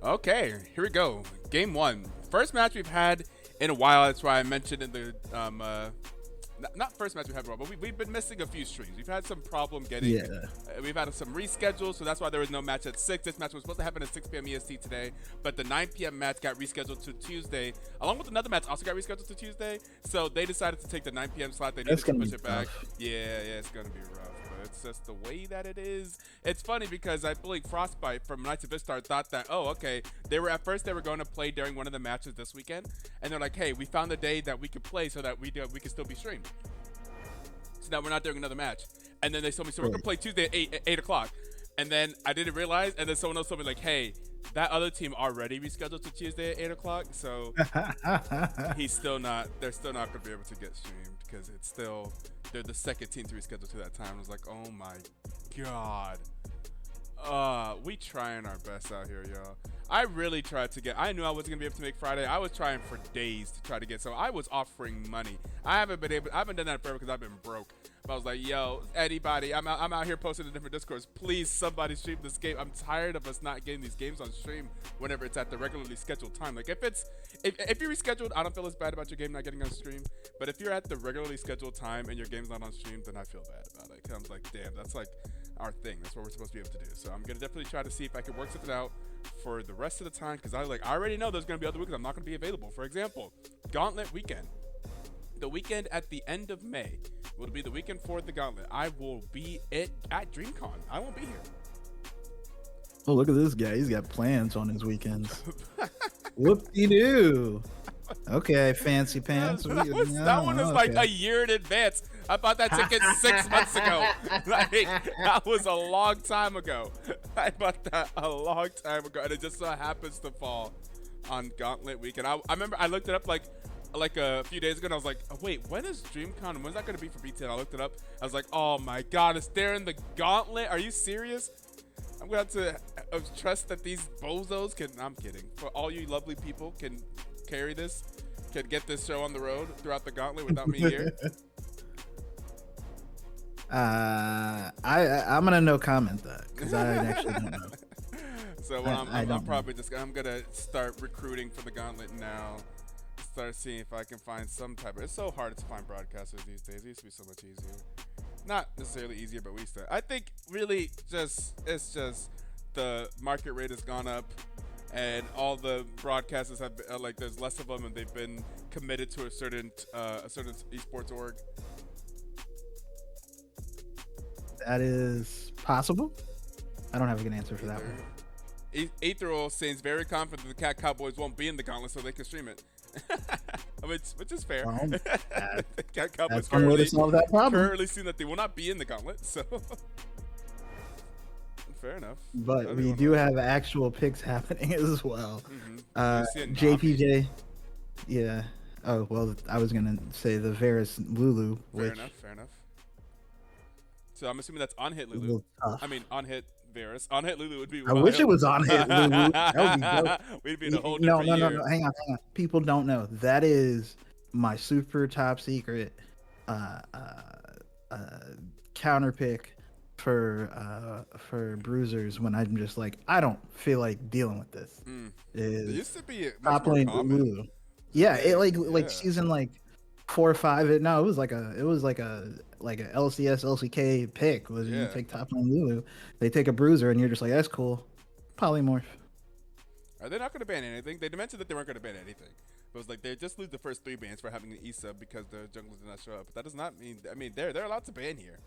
Okay, here we go. Game one. First match we've had in a while. That's why I mentioned in the not first match we had in a while, but we've been missing a few streams. We've had some problem getting. Yeah. We've had some reschedules, so that's why there was no match at 6. This match was supposed to happen at 6 p.m. EST today, but the 9 p.m. match got rescheduled to Tuesday, along with another match also got rescheduled to Tuesday. So they decided to take the 9 p.m. slot. They needed to push it back. Yeah, it's gonna be rough. It's just the way that it is. It's funny because I believe Frostbite from Knights of Vistar thought that, oh, okay, they were going to play during one of the matches this weekend, and they're like, hey, we found a day that we could play so that we can still be streamed. So now we're not doing another match. And then they told me, so we're going to play Tuesday at 8 o'clock. And then I didn't realize, and then someone else told me, like, hey, that other team already rescheduled to Tuesday at 8 o'clock, so they're still not going to be able to get streamed because they're the second team to reschedule to that time. I was like, oh my god. We trying our best out here, y'all. I really tried to get, I knew I wasn't gonna be able to make Friday. I was trying for days to try to get, so I was offering money. I haven't done that forever because I've been broke. But I was like, yo, anybody, I'm out here posting in different Discords. Please, somebody stream this game. I'm tired of us not getting these games on stream whenever it's at the regularly scheduled time. Like if you're rescheduled, I don't feel as bad about your game not getting on stream. But if you're at the regularly scheduled time and your game's not on stream, then I feel bad about it. 'Cause I'm like, damn, that's like our thing. That's what we're supposed to be able to do. So I'm gonna definitely try to see if I can work something out for the rest of the time, because I already know there's gonna be other weeks I'm not gonna be available. For example, Gauntlet weekend. The weekend at the end of May will be the weekend for the Gauntlet. I will be at DreamCon. I won't be here. Oh, look at this guy. He's got plans on his weekends. Whoop-de-doo. Okay, fancy pants. That one is like a year in advance. I bought that ticket 6 months ago. Like, that was a long time ago. I bought that a long time ago, and it just so happens to fall on Gauntlet weekend. I remember I looked it up like a few days ago, and I was like, oh, wait, when is DreamCon? When's that going to be for BTL? I looked it up. I was like, oh my god, it's there in the Gauntlet? Are you serious? I'm going to have to trust that these bozos can, I'm kidding, for all you lovely people can carry this, can get this show on the road throughout the Gauntlet without me here. I'm gonna no comment that because I actually don't know. So I'm gonna start recruiting for the Gauntlet now. Start seeing if I can find some type of. It's so hard to find broadcasters these days. It used to be so much easier. Not necessarily easier, but we used to. I think really it's just the market rate has gone up, and all the broadcasters have been, like there's less of them, and they've been committed to a certain esports org. That is possible. I don't have a good answer for that one. Etoe seems very confident the Cat Cowboys won't be in the Gauntlet, so they can stream it. which is fair. The Cat Cowboys currently seem that they will not be in the Gauntlet, so fair enough. But we do have actual picks happening as well. JPJ, yeah. Oh well, I was gonna say the Varus Lulu. Fair enough. So I'm assuming that's on hit Lulu. I mean, on hit Varus. On hit Lulu would be. I wish it was on hit Lulu. That would be dope. We'd be in a whole different year. No. Hang on. People don't know. That is my super top secret counter pick for bruisers when I'm just like, I don't feel like dealing with this. It used to be top lane Lulu. Yeah, it like season like 4 or 5. It was like a LCS LCK pick. You take top lane Lulu, they take a bruiser, and you're just like, that's cool. Polymorph. Are they not going to ban anything? They mentioned that they weren't going to ban anything. It was like they just lose the first 3 bans for having an E-sub because the junglers did not show up. But that does not mean. I mean, they're allowed to ban here.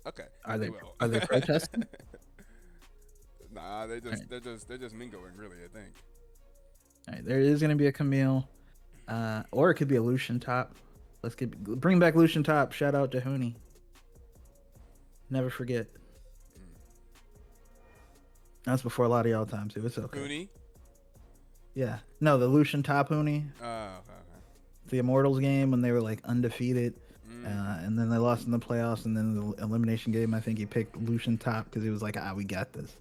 Okay. Are they protesting? Nah, they're just mingoing, really, I think. All right, there is going to be a Camille, or it could be a Lucian top. Bring back Lucian top. Shout out to Hooney. Never forget. That's before a lot of y'all time too. It's okay. Hooney? Yeah. No, the Lucian top Hooney. Okay. The Immortals game when they were like undefeated. And then they lost in the playoffs, and then the elimination game, I think he picked Lucian top because he was like, we got this.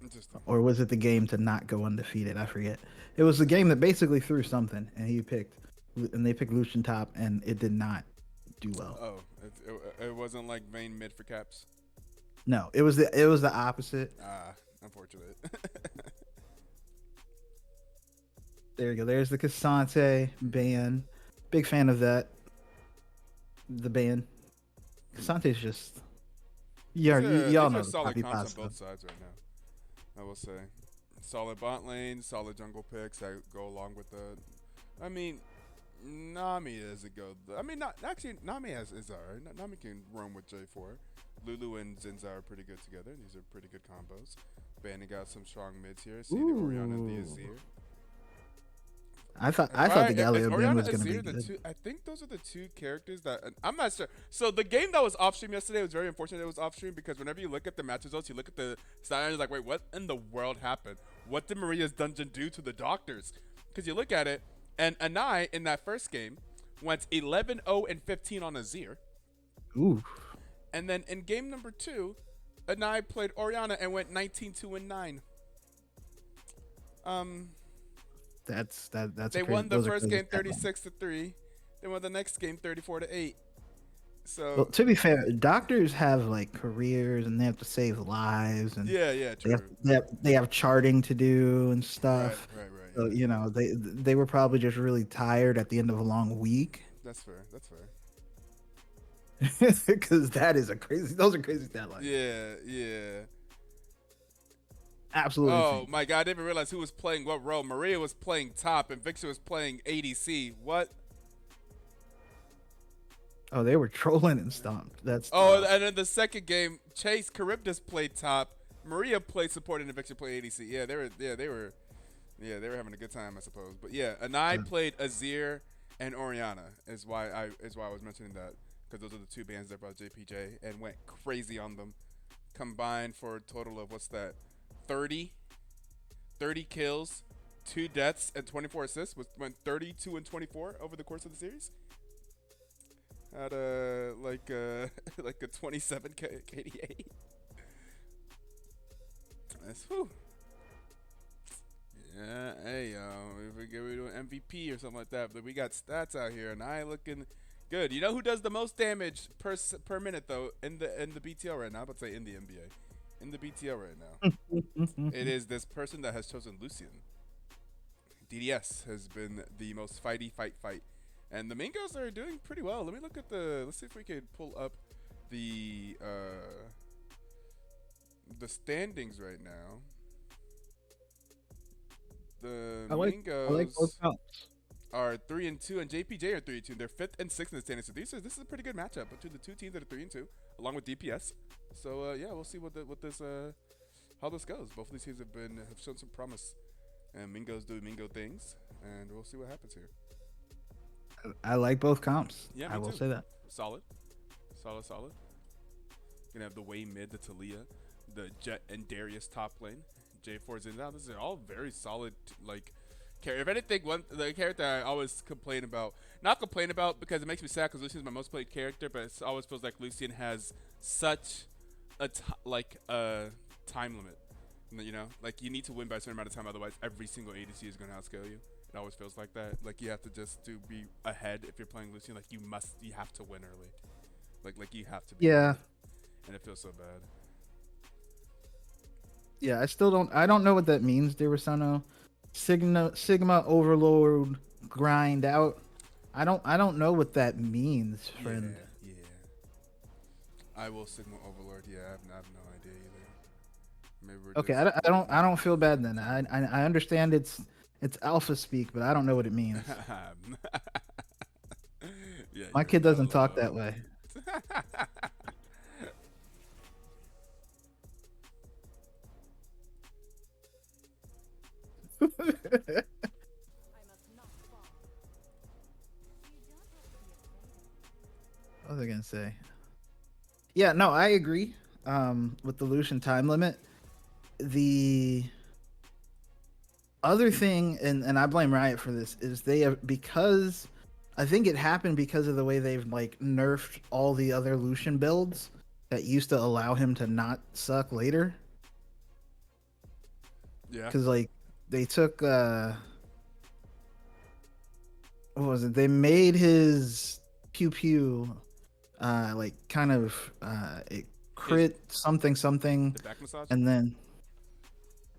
Interesting. Or was it the game to not go undefeated? I forget. It was the game that basically threw something, and they picked Lucian top, and it did not do well. Oh, it wasn't like main mid for caps? No, it was the opposite. Unfortunate. There you go. There's the Casante band. Big fan of that. The band. Casante's just y'all These are know the solid poppy comps on pasta. both sides right now. I will say, solid bot lane, solid jungle picks that go along with the. I mean, Nami doesn't go. I mean, not actually. Nami is alright. Nami can roam with J4. Lulu and Zinza are pretty good together. These are pretty good combos. Bandit got some strong mids here. See the Orianna and the Azir. I thought the If Galio bin Orianna was gonna be Azir, the good. two, I think those are the two characters that I'm not sure. So the game that was off stream yesterday was very unfortunate. It was off stream because whenever you look at the match results, you look at the stat, you're like, wait, what in the world happened? What did Maria's dungeon do to the doctors? Because you look at it, and Anai in that first game went 11-0 and 15 on Azir, Ooh, and then in game number 2, Anai played Orianna and went 19-2 and 9. that's They won the first game 36-3. They won the next game 34-8. So well, to be fair, doctors have like careers and they have to save lives and yeah, true. they have charting to do and stuff. Right. So Yeah. you know they were probably just really tired at the end of a long week. That's fair. Because that is a crazy. Those are crazy stat lines. Yeah. Absolutely. Oh my god, I didn't even realize who was playing what role. Maria was playing top and Victor was playing ADC. What? Oh, they were trolling and stomped. That's And then the second game, Chase Charybdis played top. Maria played support and Victor played ADC. Yeah, they were having a good time, I suppose. But yeah, Anai played Azir and Orianna is why I was mentioning that, because those are the two bands that brought JPJ and went crazy on them. Combined for a total of what's that? 30 kills, 2 deaths, and 24 assists. Went 32 and 24 over the course of the series. Had like a 27 KDA. That's whew. Yeah, hey if we do an MVP or something like that, but we got stats out here, and I looking good. You know who does the most damage per minute though in the BTL right now? I'm about to say in the NBA, in the BTL right now. It is this person that has chosen Lucian. DDS has been the most fight, and the Mingos are doing pretty well. Let me look at let's see if we can pull up the standings right now. The Mingos are 3-2, and JPJ are 3-2. They're 5th and 6th in the standings. So this is a pretty good matchup between the two teams that are 3-2, along with DPS. So yeah, we'll see how this goes. Both of these teams have shown some promise, and Mingos do Mingo things, and we'll see what happens here. I like both comps. Yeah, I will too. say that. Solid. Gonna have the Way mid, the Talia, the Jet and Darius top lane. J4's in now. This is all very solid, character. If anything, the character I always not complain about because it makes me sad because Lucian's my most played character, but it always feels like Lucian has such a time limit. You know, like you need to win by a certain amount of time, otherwise every single ADC is gonna outscale you. It always feels like that. Like you have to be ahead if you're playing Lucian. Like you have to win early. Like you have to be. Yeah. Early. And it feels so bad. Yeah, I don't know what that means, Derisano. Sigma overload grind out. I don't know what that means, friend. Yeah. I will Sigma Overlord. Yeah, I have no idea either. Maybe we're Okay, I don't feel bad then. I understand it's alpha speak, but I don't know what it means. Yeah, My kid doesn't talk that way. What was I gonna say? Yeah, no, I agree. With the Lucian time limit. The other thing, and I blame Riot for this, is they have, because I think it happened because of the way they've like nerfed all the other Lucian builds that used to allow him to not suck later. Yeah. Because like they took what was it? They made his pew pew like kind of it crit something, The back massage? and then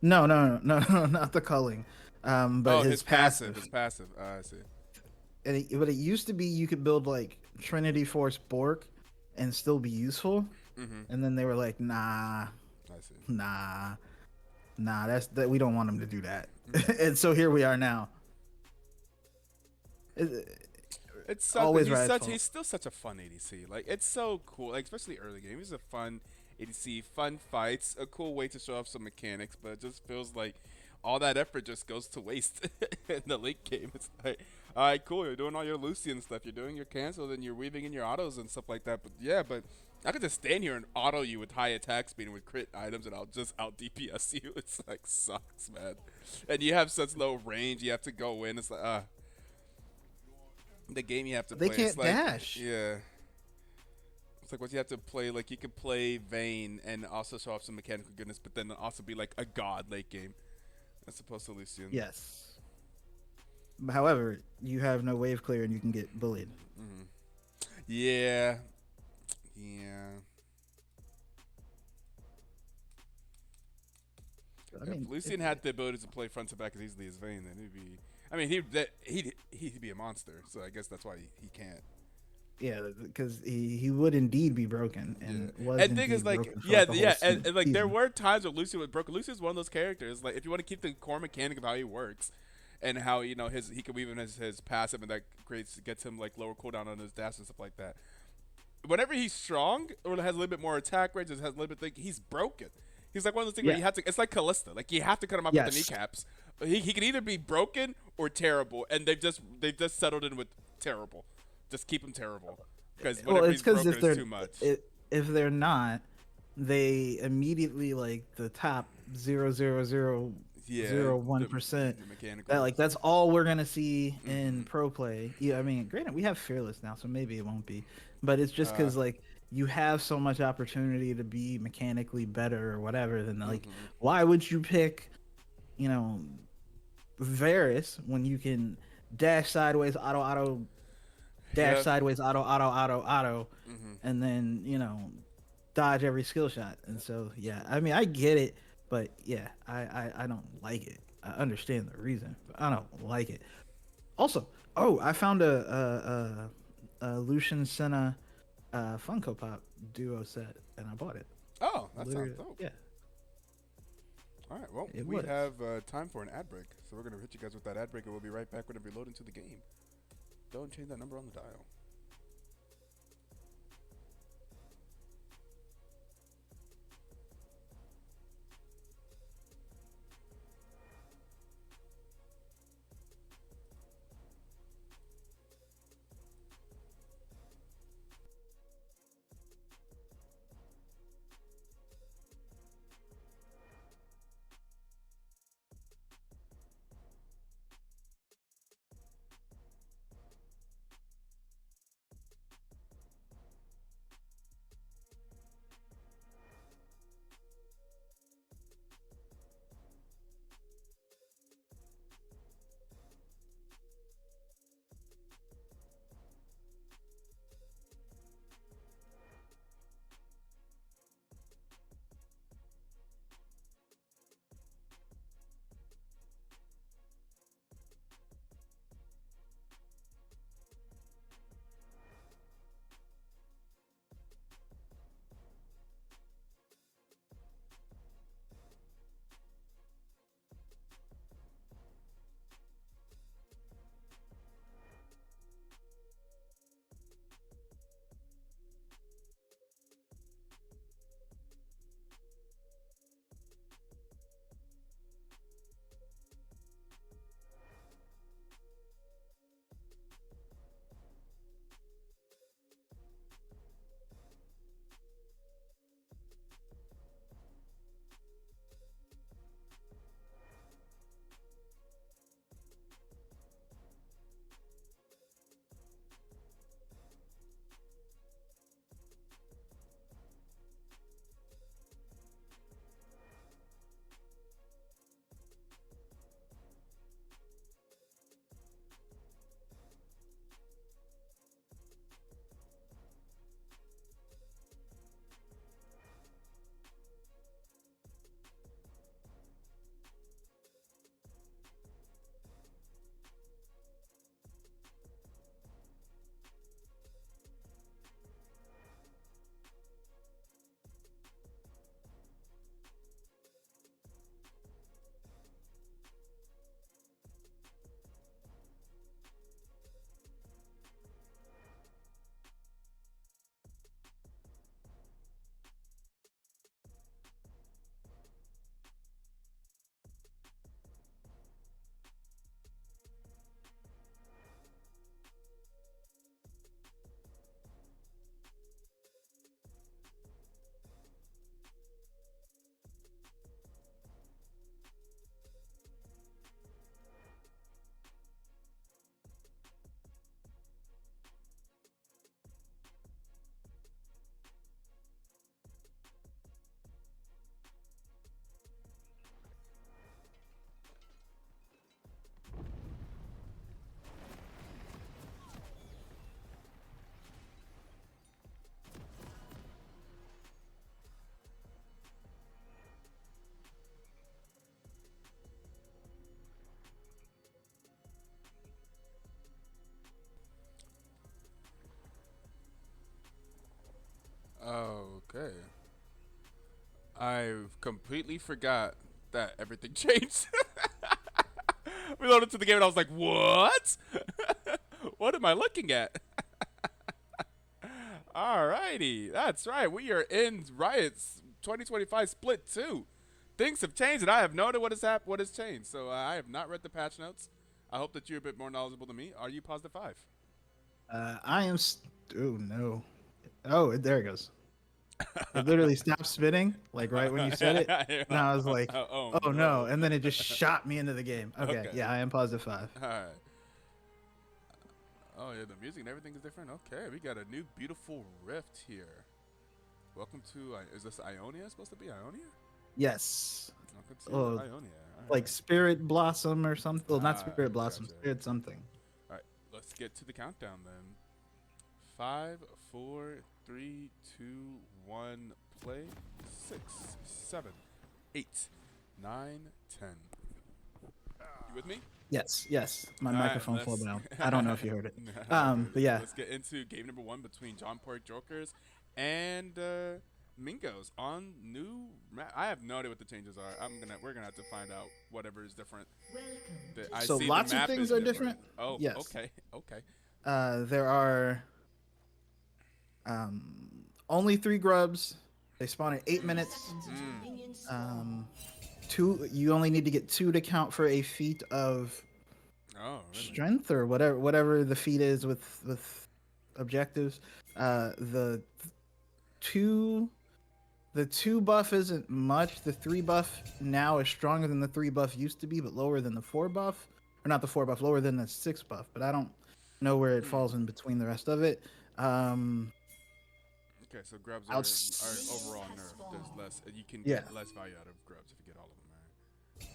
no, not the culling. But Oh, his his passive. passive. His passive. I see. But it used to be you could build like Trinity Force Bork and still be useful, Mm-hmm. and then they were like, nah, I see. nah, nah. That's that we don't want him to do that, Mm-hmm. and so here we are now. It, It's such. always Riot's He's fault. still such a fun ADC. Like it's so cool. Like especially early game. He's a fun ADC, fun fights, a cool way to show off some mechanics. But it just feels like all that effort just goes to waste in the late game. It's like, all right, cool. You're doing all your Lucian stuff. You're doing your cancels and you're weaving in your autos and stuff like that. But yeah, but I could just stand here and auto you with high attack speed and with crit items, and I'll just out DPS you. It's like sucks, man. And you have such low range. You have to go in. It's like the game you have to They play. It's can't like, dash. yeah. It's like what you have to play. Like you could play Vayne and also show off some mechanical goodness, but then also be like a god late game as opposed to Lucian. Yes. However, you have no wave clear and you can get bullied. Mm-hmm. Yeah. Yeah. I If mean, Lucian had the ability to play front to back as easily as Vayne, then he'd be. I mean, he'd be a monster. So I guess that's why he can't. yeah, because he would indeed be broken and was and thing indeed is like broken for yeah like the whole and like there season. were times where Lucian was broken. Lucian's one of those characters. Like if you want to keep the core mechanic of how he works, and how he can weave in his passive and that gets him like lower cooldown on his dash and stuff like that. Whenever he's strong or has a little bit more attack range, has a little bit he's broken. He's like one of those things where you have to. It's like Callista. Like you have to cut him off with the kneecaps. He can either be broken or terrible, and they've just settled in with terrible. Just keep him terrible. Because whenever he's broken, it's too much. If they're not, they immediately like the top 0.00001%. That like that's all we're gonna see in pro play. Yeah, I mean, granted, we have Fearless now, so maybe it won't be, but it's just because like you have so much opportunity to be mechanically better or whatever. Then like, why would you pick, Varus when you can dash sideways, auto, dash sideways, auto, and then dodge every skill shot. And so yeah, I mean I get it, but yeah, I don't like it. I understand the reason, but I don't like it. Also, I found a Lucian Senna Funko Pop duo set, and I bought it. Oh, that sounds dope. Yeah. All right, well, we have time for an ad break, so we're going to hit you guys with that ad break, and we'll be right back whenever we load into the game. Don't change that number on the dial. completely forgot that everything changed. We loaded to the game and I was like, what? What am I looking at? Alrighty, that's right. We are in Riot's 2025 Split 2. Things have changed, and I have no idea what has changed. So I have not read the patch notes. I hope that you're a bit more knowledgeable than me. Are you positive 5? I am. Oh no. Oh, there it goes. It literally stopped spinning, like right when you said it. And I was like, oh no. And then it just shot me into the game. Okay. Yeah, I am positive 5. All right. Oh, yeah, the music and everything is different. Okay, we got a new beautiful rift here. Welcome to, is this Ionia supposed to be? Ionia? Yes. Welcome to Ionia. All like right. Spirit Blossom or something. Well, not Spirit Blossom, gotcha. Spirit something. All right, let's get to the countdown then. 5, 4, 3, 2, 1, play. 6, 7, 8, 9, 10. You with me? Yes, yes. My All microphone right, fell down. I don't know if you heard it. But yeah. Let's get into game number 1 between John Pork Jorkers and Mingos on new map. I have no idea what the changes are. We're gonna have to find out whatever is different. So lots of things are different. Oh, yes. Okay. There are only 3 grubs. They spawn in 8 minutes. You only need to get 2 to count for a feat of strength or whatever the feat is with objectives. The 2 buff isn't much. The 3 buff now is stronger than the 3 buff used to be, but lower than the 4 buff. Or not the 4 buff, lower than the 6 buff. But I don't know where it falls in between the rest of it. Okay, so grubs are overall nerfed. There's less. You can get less value out of grubs if you get all of them. Right?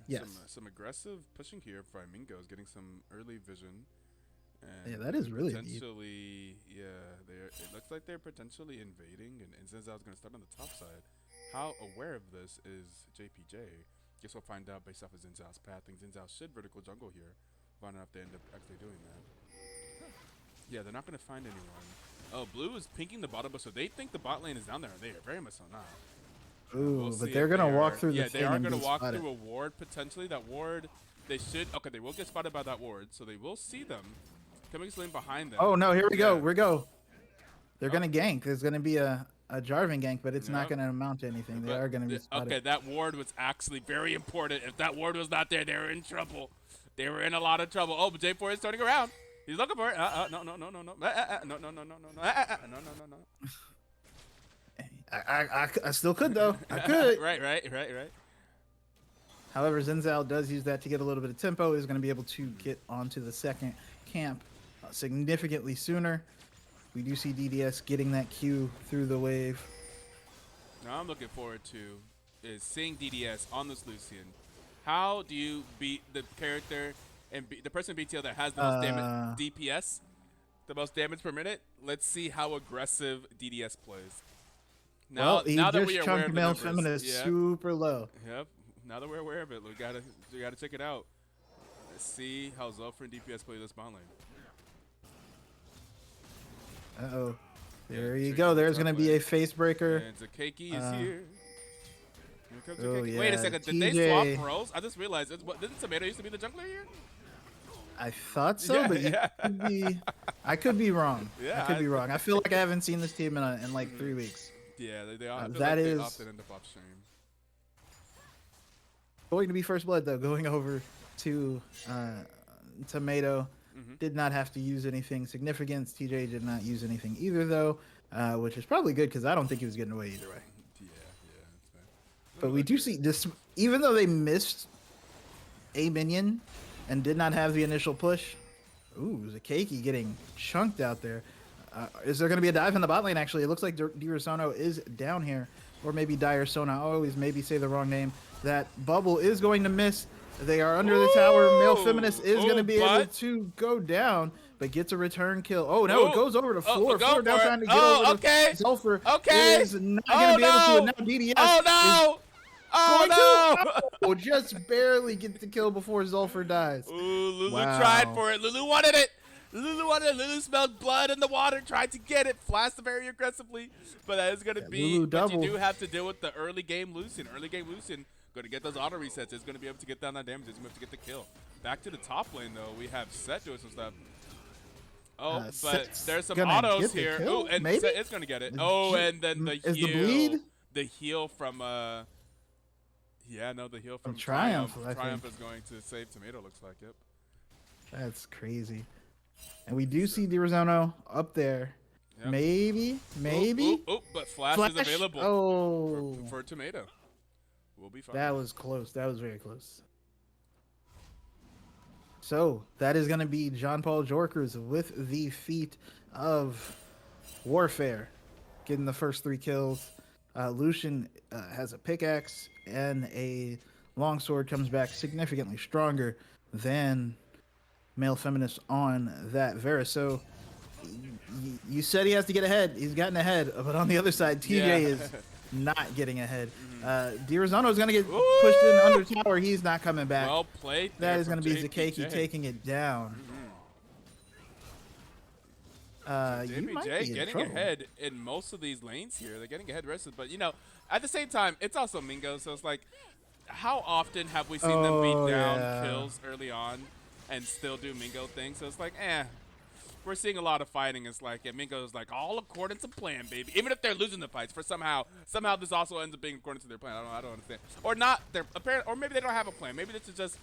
Yes. Some aggressive pushing here by Mingos, getting some early vision. And yeah, that is really potentially deep. Yeah. It looks like they're potentially invading, and Zinzao's going to start on the top side. How aware of this is JPJ? Guess we'll find out based off of Zinzao's path. I think Zinzao should vertical jungle here. Find out if they end up actually doing that. Yeah, they're not going to find anyone. Oh, blue is pinking the bottom, so they think the bot lane is down there. They are very much so not. Ooh, but they're going to walk through the thing. Yeah, they are going to walk through a ward, potentially. That ward, they should... Okay, they will get spotted by that ward, so they will see them. Coming lane behind them. Oh, no, here we go. We go. They're going to gank. There's going to be a Jarvan gank, but it's not going to amount to anything. They are going to be spotted. Okay, that ward was actually very important. If that ward was not there, they were in trouble. They were in a lot of trouble. Oh, but J4 is turning around. He's looking for it. No. No. I still could, though. I could. Right. However, Zinzao does use that to get a little bit of tempo. Is going to be able to get onto the second camp significantly sooner. We do see DDS getting that Q through the wave. Now I'm looking forward to is seeing DDS on this Lucian. How do you beat the character and the person in BTL that has the most damage DPS, the most damage per minute? Let's see how aggressive DDS plays. Now, now that we are aware of the numbers, feminist super low. Yep. Now that we're aware of it, we gotta check it out. Let's see how Zolfer and DPS play this bot lane. Uh-oh. There you go. There's going to be a face breaker. And Zakeki is here. Oh, yeah. Wait a second. Did they swap roles? I just realized. Didn't Tomato used to be the jungler here? I thought so, but I could be wrong. Yeah, I could be wrong. I feel like I haven't seen this team in like 3 weeks. Yeah, they often end up off stream. Going to be first blood, though. Going over to Tomato. Did not have to use anything significant. TJ did not use anything either, though, which is probably good because I don't think he was getting away either way. Yeah, that's fair. But we do see this, even though they missed a minion and did not have the initial push. Ooh, Zakeki getting chunked out there. Is there going to be a dive in the bot lane, actually? It looks like Dirasono is down here. Or maybe Dire Sona. I always maybe say the wrong name. That bubble is going to miss. They are under the tower. Male Feminist is going to be able to go down, but gets a return kill. Oh, no, it goes over to Floor. Floor down trying to get over to Sulfur. Is not going to be able to. And now DDS just barely get the kill before Zulfur dies. Ooh, Lulu tried for it. Lulu wanted it. Lulu wanted it. Lulu smelled blood in the water, tried to get it, flashed very aggressively. But that is going to be, Lulu but you double. do have to deal with the early game Lucian. Early game Lucian, going to get those auto resets. Is going to be able to get down that damage. Is going to have to get the kill. Back to the top lane, though. We have Set doing some stuff. Oh, but there's some autos here. Oh, and maybe? Set is going to get it. Oh, and then the heal. The bleed? The heal from, yeah, no, the heal from Triumph. Triumph is going to save Tomato, looks like. Yep. That's crazy. And we do see Dirazono up there. Yep. Maybe. Oh, but Flash is available for Tomato. We'll be fine. That was close. That was very close. So that is going to be John Paul Jorkers with the feat of Warfare, getting the first 3 kills. Lucian has a pickaxe and a longsword, comes back significantly stronger than male feminist on that Vera. So you said he has to get ahead. He's gotten ahead, but on the other side, TJ is not getting ahead. Dirazono is going to get pushed in under tower. He's not coming back. Well played. That is going to be Zakeki taking it down. JPJ getting ahead in most of these lanes here. They're getting ahead rest of, but you know, at the same time, it's also Mingos. So it's like, how often have we seen them beat down kills early on and still do Mingo things? So it's like, we're seeing a lot of fighting. It's like, Mingo's like, all according to plan, baby. Even if they're losing the fights, for somehow this also ends up being according to their plan. I don't understand. Or not. They're apparent, or maybe they don't have a plan. Maybe this is just,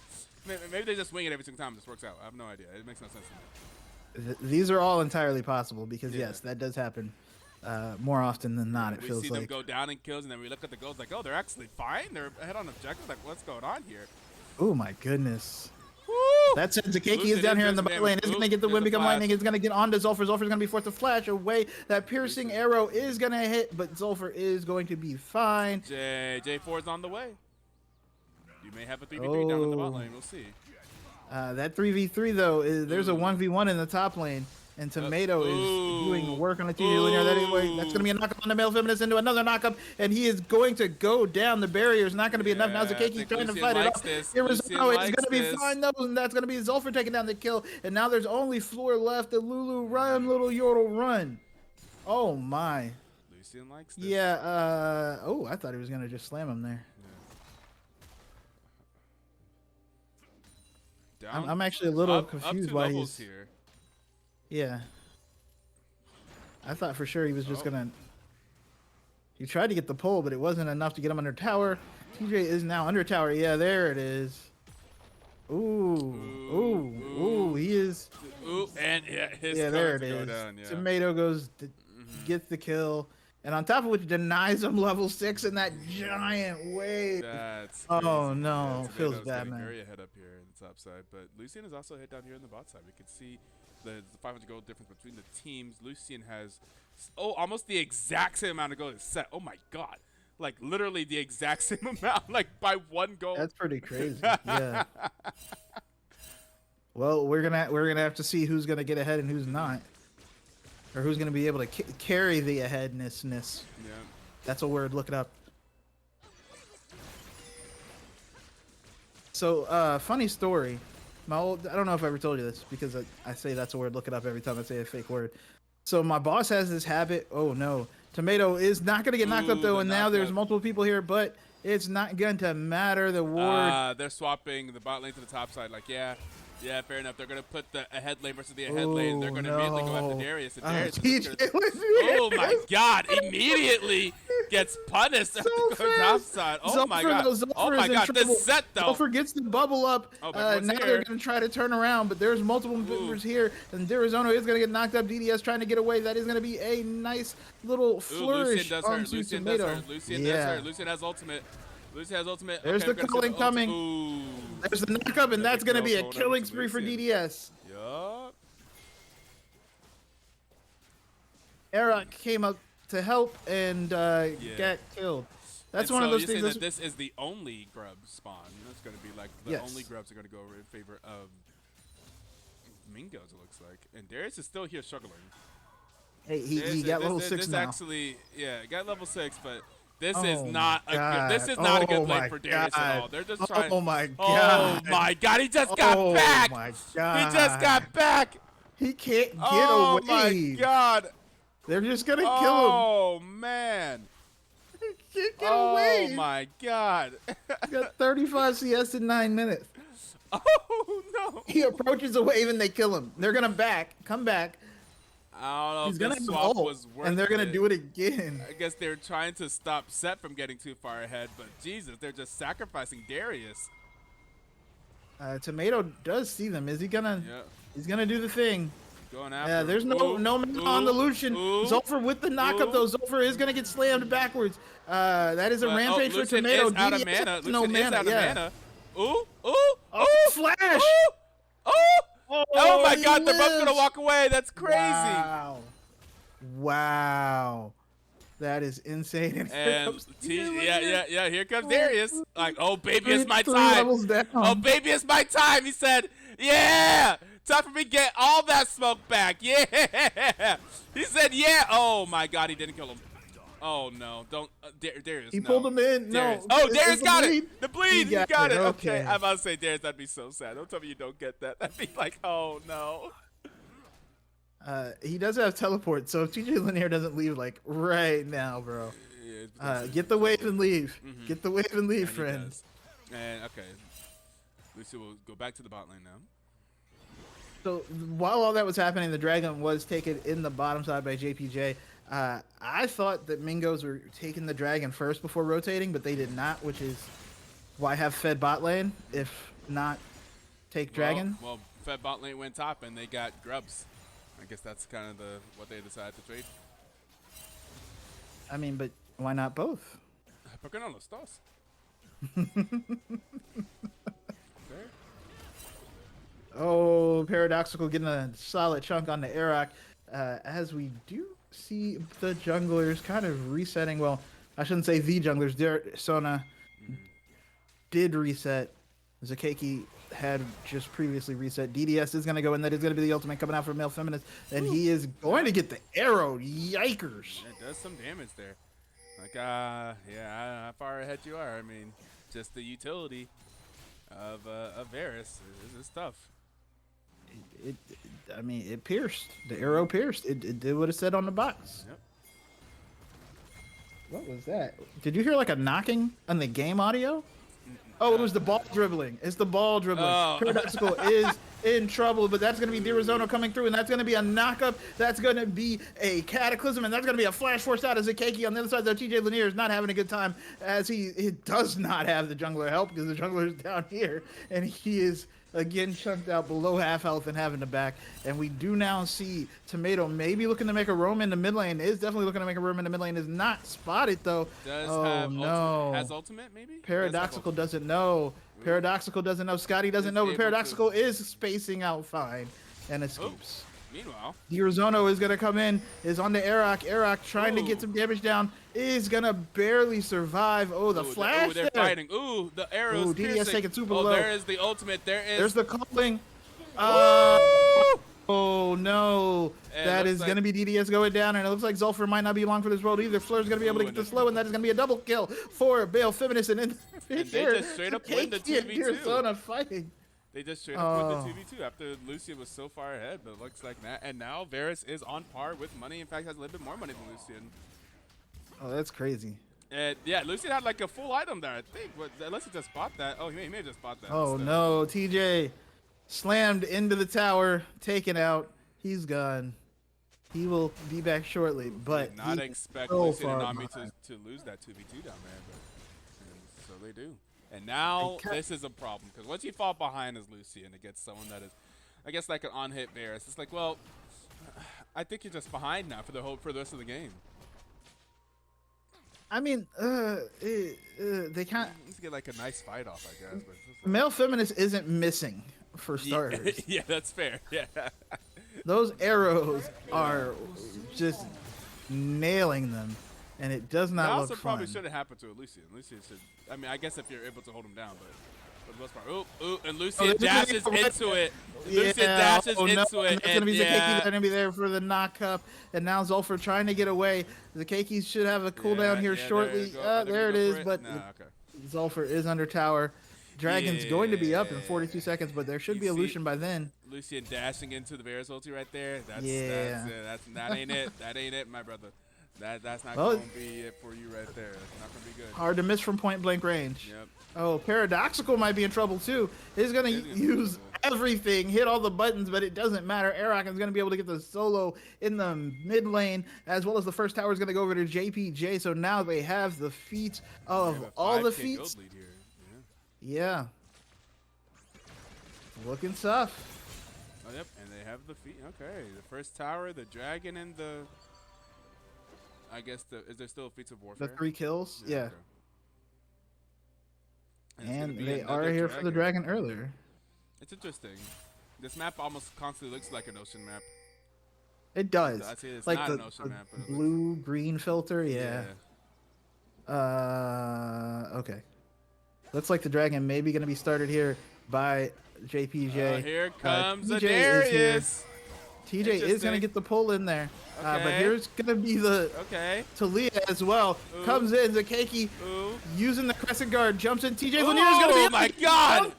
maybe they just wing it every single time. This works out. I have no idea. It makes no sense to me. These are all entirely possible because yes, that does happen more often than not. It feels like we see them go down in kills, and then we look at the goals like, oh, they're actually fine. They're ahead on objectives. Like, what's going on here? Oh my goodness. Woo! That said, Zakeki is down here in the bot lane. Is going to get the win, become lightning. Is going to get onto Zulfer. Zulfer's going to be forced to flash away. That piercing arrow is going to hit, but Zulfer is going to be fine. J4 is on the way. You may have a 3v3 down in the bot lane. We'll see. That 3v3 though, there's a 1v1 in the top lane, and Tomato is doing work on the TJ linear. That's going to be a knockup on the male feminist into another knockup, and he is going to go down. The barrier is not going to be enough. Now Zakeki trying to fight it off. Dirazono is going to be fine though, and that's going to be Zulfer taking down the kill. And now there's only floor left. The Lulu run, little Yodel run. Oh my. Lucian likes this. Yeah. Oh, I thought he was going to just slam him there. I'm actually a little confused why he's here. Yeah. I thought for sure he was just gonna. He tried to get the pull, but it wasn't enough to get him under tower. TJ is now under tower. Yeah, there it is. Ooh, he is. Ooh, and his there it is. Down, Tomato goes to get the kill. And on top of which denies him level 6 in that giant wave. That's oh no, feels Tomato's bad, man. Very ahead up here in the top side, but Lucian is also ahead down here in the bot side. We can see the 500 gold difference between the teams. Lucian has almost the exact same amount of gold as Set. Oh my god, like literally the exact same amount, like by 1 goal. That's pretty crazy. Yeah. Well, we're gonna have to see who's gonna get ahead and who's not. Or who's going to be able to carry the aheadness. Yeah. That's a word. Look it up. So, funny story. I don't know if I ever told you this because I say that's a word. Look it up every time I say a fake word. So my boss has this habit. Oh no, Tomato is not going to get knocked up though, and now there's multiple people here, but it's not going to matter. The ward. They're swapping the bot lane to the top side. Like Yeah, fair enough. They're going to put the ahead lane versus the ahead lane. They're going to immediately go after Darius. And Darius oh my god, immediately gets punished at the top side. Oh my god. This Set though. Zulfer gets the bubble up. Now they're going to try to turn around, but there's multiple members here. And Dirazono is going to get knocked up. DDS trying to get away. That is going to be a nice little flourish onto Tomato. Lucian does hurt. Lucian has ultimate. Lucian has ultimate. There's the culling coming. There's the knockup, and that's going to be a killing spree for DDS. Yup. Era came up to help and got killed. That's one of those things. That this is the only grub spawn. It's going to be like the only grubs are going to go in favor of Mingos, it looks like. And Darius is still here struggling. Hey, he got level 6 now. Actually, got level 6, but this is not a good lane for Darius at all. They're just trying. Oh my god. Oh my god, he just got back. Oh my god. He just got back. He can't get Oh away. my god. They're just gonna kill him. Oh man. He can't get Oh away. my god. He's got 35 CS in 9 minutes. Oh no. He approaches a wave and they kill him. They're gonna come back. I don't know He's if gonna this swap ult, was worth and they're gonna it. do it again. I guess they're trying to stop Set from getting too far ahead, but Jesus, they're just sacrificing Darius. Tomato does see them. Is he gonna? Yeah. He's gonna do the thing. Going after. Yeah, there's no man on the Lucian. Zolfer with the knockup though. Zolfer is gonna get slammed backwards. That is a rampage for Tomato. Is out of DDS mana. no Lucian is mana. out of Yeah. mana. Ooh, ooh, ooh, Flash. Ooh, ooh. Oh my he god, they're both gonna lives. walk away. That's crazy. Wow. Wow. That is insane. And yeah, here comes Darius. Like, oh baby, it's my Three time. levels down. Oh baby, it's my time. He said, yeah, time for me to get all that smoke back. Yeah. He said, yeah. Oh my god, he didn't kill him. Oh no, don't, Darius. He no. pulled him in. Darius. No. Oh, Darius It's got the it. The bleed. He He got it. Okay. Okay. I'm about to say, Darius, that'd be so sad. Don't tell me you don't get that. That'd be like, oh no. He does have teleport, so if TJ Linear doesn't leave like right now, bro, get the wave and leave. Get the wave and leave, friend. And okay, Lucy will go back to the bot lane now. So while all that was happening, the dragon was taken in the bottom side by JPJ. I thought that Mingos were taking the dragon first before rotating, but they did not, which is why have fed bot lane if not take dragon. Well, fed bot lane went top and they got grubs. I guess that's kind of what they decided to trade. I mean, but why not both? ¿Por qué no los dos? Okay. Oh, Paradoxical getting a solid chunk on the Aroc. As we do see the junglers kind of resetting. Well, I shouldn't say the junglers. Sona did reset. Zakeki had just previously reset. DDS is going to go in. That is going to be the ultimate coming out for Male Feminist. And he is going to get the arrow. Yikers. It does some damage there. Like, yeah, how far ahead you are. I mean, just the utility of Varus is tough. I mean, it pierced. The arrow pierced. It did what it said on the box. Yep. What was that? Did you hear like a knocking on the game audio? Oh, it was the ball dribbling. It's the ball dribbling. Oh. Paradoxical is in trouble, but that's going to be Dirizono coming through, and that's going to be a knockup. That's going to be a cataclysm, and that's going to be a flash force out of Zakeki. On the other side, though, TJ Lanier is not having a good time as he does not have the jungler help because the jungler is down here, and he is again chunked out below half health and having to back. And we do now see Tomato maybe looking to make a roam in the mid lane. Is definitely looking to make a roam in the mid lane. Is not spotted though. Does oh have no. Has ultimate maybe? Paradoxical doesn't know. Paradoxical doesn't know. Scotty doesn't know, but Paradoxical is spacing out fine and escapes. Meanwhile, Dirizono is going to come in, is on the Aroc. Aroc trying to get some damage down, is going to barely survive. Oh, the flash. They're fighting. Ooh, the arrows. Ooh, DDS taking super low. There is the ultimate. There's the calling. Oh, no. That is going to be DDS going down, and it looks like Zulfer might not be long for this world either. Fleur's going to be able to get the slow, and that is going to be a double kill for Bale Feminist. And in they just straight up win the 2v2. Dirizono fighting. They just straight up win the 2v2 after Lucian was so far ahead, but it looks like that. And now Varus is on par with money. In fact, has a little bit more money than Lucian. Oh, that's crazy. And yeah, Lucian had like a full item there, I think. But unless he just bought that. Oh, he may have just bought that. Oh, no. TJ slammed into the tower, taken out. He's gone. He will be back shortly, but did not expect so Lucian and far Nami to lose that 2v2 down there, but so they do. And now this is a problem because once you fall behind as Lucian against someone that is, I guess, like an on-hit Varus, it's like, well, I think you're just behind now for the rest of the game. I mean, they can't. Let's get like a nice fight off, I guess. But like, Male Feminist isn't missing for starters. Yeah, that's fair. Yeah. Those arrows are just nailing them, and it does not look also fun. probably shouldn't happen to a Lucian. Lucian should. I mean, I guess if you're able to hold him down, but for the most part, ooh, and Lucian dashes into it. Lucian dashes into it. It's gonna be Zakeki gonna be there for the knock up, and now Zulfer trying to get away. Zakeki should have a cooldown here shortly. There it is, but Zulfer is under tower. Dragon's going to be up in 42 seconds, but there should be a Lucian by then. Lucian dashing into the Varus ulti right there. That ain't it. That ain't it, my brother. That's not going to be it for you right there. That's not going to be good. Hard to miss from point blank range. Yep. Oh, Paradoxical might be in trouble too. He's going to use everything, hit all the buttons, but it doesn't matter. Airrock is going to be able to get the solo in the mid lane, as well as the first tower is going to go over to JPJ. So now they have the feats of all the feats. Yeah. Looking tough. Oh, yep. And they have the feat. Okay. The first tower, the dragon, and the... I guess is there still feats of warfare? The 3 kills? Yeah. Okay. And they are here for the dragon earlier. It's interesting. This map almost constantly looks like an ocean map. It does. I see it's like not the, an ocean map, but blue-green filter, yeah. Okay. Looks like the dragon may be going to be started here by JPJ. Here comes the Darius. TJ is going to get the pull in there. But here's going to be the Talia as well. Ooh. Comes in, Zakeki using the Crescent Guard, jumps in. TJ Lanier is going to be my God.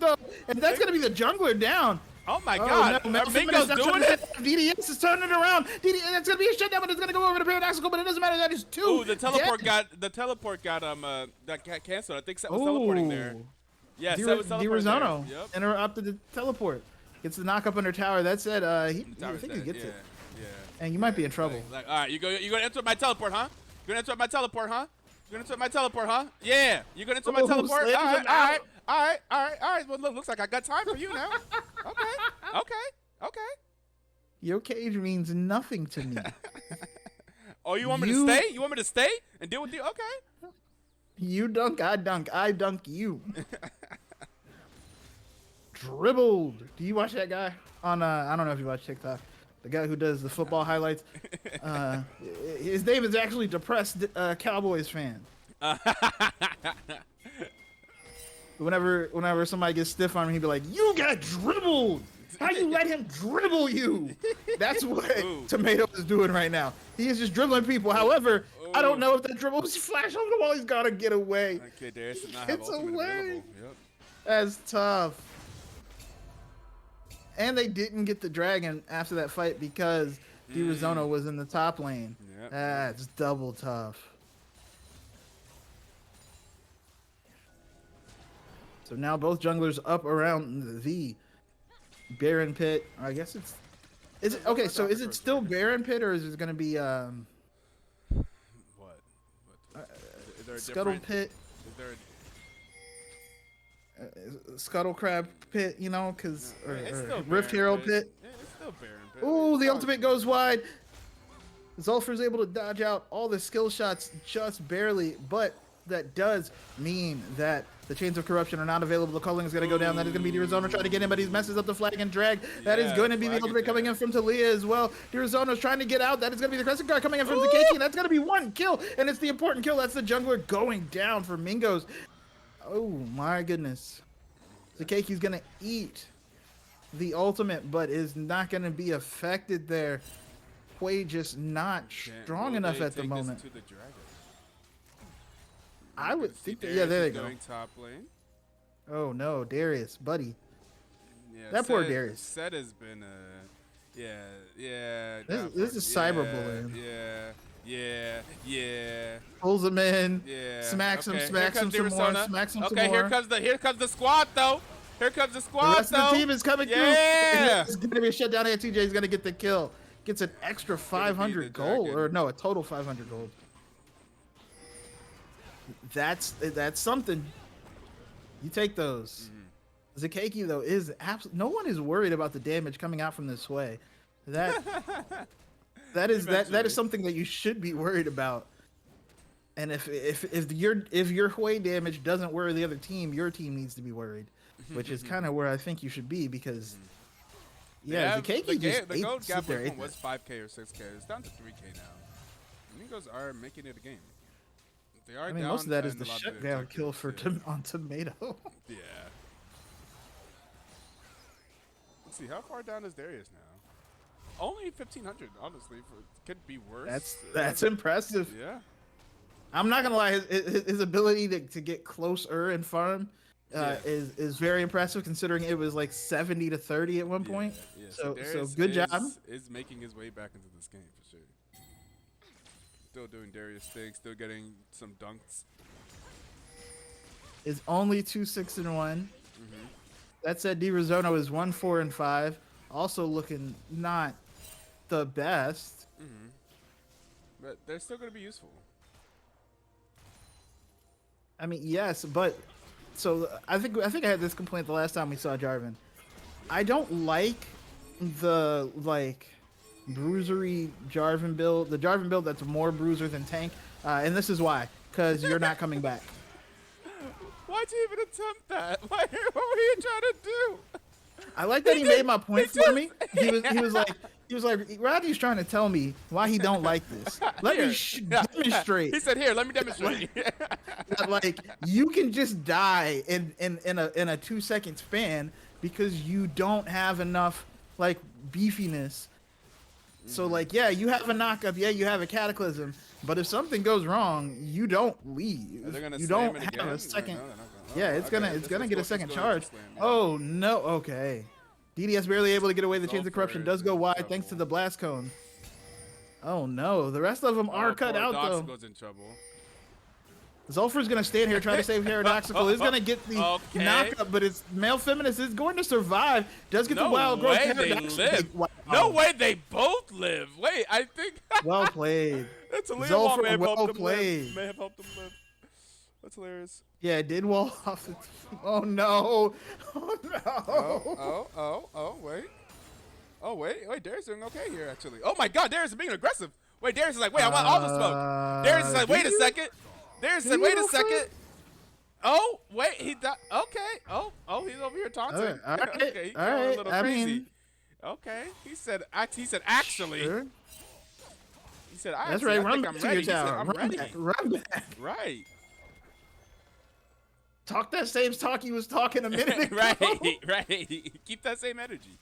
And that's going to be the jungler down. Oh my God. No, Mingos doing it? DDS is turning it around. That's going to be a shutdown, but it's going to go over to Paradoxical, but it doesn't matter. That is 2. Ooh, the teleport got canceled. I think Seth was teleporting there. Yeah, Seth was teleporting Dirizono interrupted the teleport. Gets the knock up under tower. That said, I think he gets it. Yeah. And you might be in trouble. Like, all right, you gonna interrupt my teleport, huh? You gonna interrupt my teleport, huh? You gonna interrupt my teleport, huh? Yeah. You gonna interrupt my teleport? All right. Well, looks like I got time for you now. Okay. Your cage means nothing to me. Oh, you want me to stay? You want me to stay and deal with you? Okay. You dunk, I dunk you. Dribbled. Do you watch that guy on? I don't know if you watch TikTok. The guy who does the football highlights. His name is actually Depressed Cowboys fan. Whenever somebody gets stiff on him, he'd be like, "You got dribbled. How you let him dribble you?" That's what Tomato is doing right now. He is just dribbling people. However, I don't know if that dribble was flash on the wall. He's got to get away. Okay, Darius does not have ultimate available. Yep. That's tough. And they didn't get the dragon after that fight because Dirizono was in the top lane. Yep. That's double tough. So now both junglers up around the Baron Pit. I guess it's... Is it okay? So is it still Baron Pit, or is it going to be what? Is there a Scuttle Pit? Is there Scuttle Crab Pit? You know, because Rift Baron Herald Pit. Yeah, it's still Baron Pit. Ooh, the ultimate goes wide. Zulfer's able to dodge out all the skill shots just barely, but that does mean that the Chains of Corruption are not available. The culling is going to go down. That is going to be Dirizono trying to get in, but he messes up the flag and drag. That is going to be the ultimate coming in from Talia as well. Dirizono's trying to get out. That is going to be the Crescent Guard coming in from Zakeki, and that's going to be 1 kill, and it's the important kill. That's the jungler going down for Mingos. Oh my goodness. Zakeki's going to eat the ultimate, but is not going to be affected there. Quay just not strong enough at the moment. I would think that, yeah, there they go. Top lane. Oh no, Darius, buddy. Yeah, that poor Darius. Set has been This is cyberbullying. Yeah. Pulls him in. Yeah. Smacks him some more. Smacks him some more. Here comes the squad though. Here comes the squad. The rest of the team is coming through. It's gonna be a shutdown here. TJ is gonna get the kill. Gets an extra 500 gold, or no, a total 500 gold. That's something. You take those. Zakeki though is absolutely, no one is worried about the damage coming out from this way. That is something that you should be worried about. And if your Hui damage doesn't worry the other team, your team needs to be worried, which is kind of where I think you should be, because Zakeki just the gold gap was 5K or 6K. It's down to 3K now. Mingos are making it a game. They are. I mean, most of that is the shutdown kill for on Tomato. Yeah. Let's see, how far down is Darius now? Only 1,500, honestly. Could be worse. That's impressive. Yeah. I'm not gonna lie, his ability to get closer and farm is very impressive considering it was like 70-30 at one point. Yeah. So Darius good job. Is making his way back into this game for sure. Still doing Darius things, still getting some dunks. Is only 2-6-1. That said, DiRizono is 1-4-5. Also looking not the best. But they're still going to be useful. I mean, yes, but so I think I had this complaint the last time we saw Jarvan. I don't like the bruisery Jarvan build. The Jarvan build that's more bruiser than tank, and this is why. Because you're not coming back. Why'd you even attempt that? What were you trying to do? I like that he made my point for me. He was like, Rodney's trying to tell me why he don't like this. Let me demonstrate. He said, "Here, let me demonstrate." Like you can just die in a 2 second span because you don't have enough like beefiness. So like, yeah, you have a knockup, yeah, you have a cataclysm, but if something goes wrong, you don't leave. You don't have a second. Yeah, it's gonna get a second charge. Oh no, okay. DDS barely able to get away. The chains of corruption does go wide thanks to the blast cone. Oh no, the rest of them are cut out though. Doxical's in trouble. Zulfer's gonna stand here, try to save Paradoxical. Is gonna get the knockup, but it's male feminist is going to survive. Does get the wild growth. They live. No way, they both live. Wait, I think. Well played. That's hilarious. Zulfer, well played. May have helped them live. That's hilarious. Yeah, it did wall off. Oh no! Oh no! Wait. Oh wait, Darius doing okay here actually. Oh my God, Darius is being aggressive. Wait, Darius is like, wait, I want all the smoke. Darius is like, wait a second. Darius said, wait a second. Oh, wait, he died. Okay. Oh, he's over here taunting. All right. Okay, he's going a little crazy. Okay, he said actually. Sure. He said, that's right. Run back to your your tower. I'm ready. Run back. Right. Talk that same talk he was talking a minute ago. Right. Keep that same energy.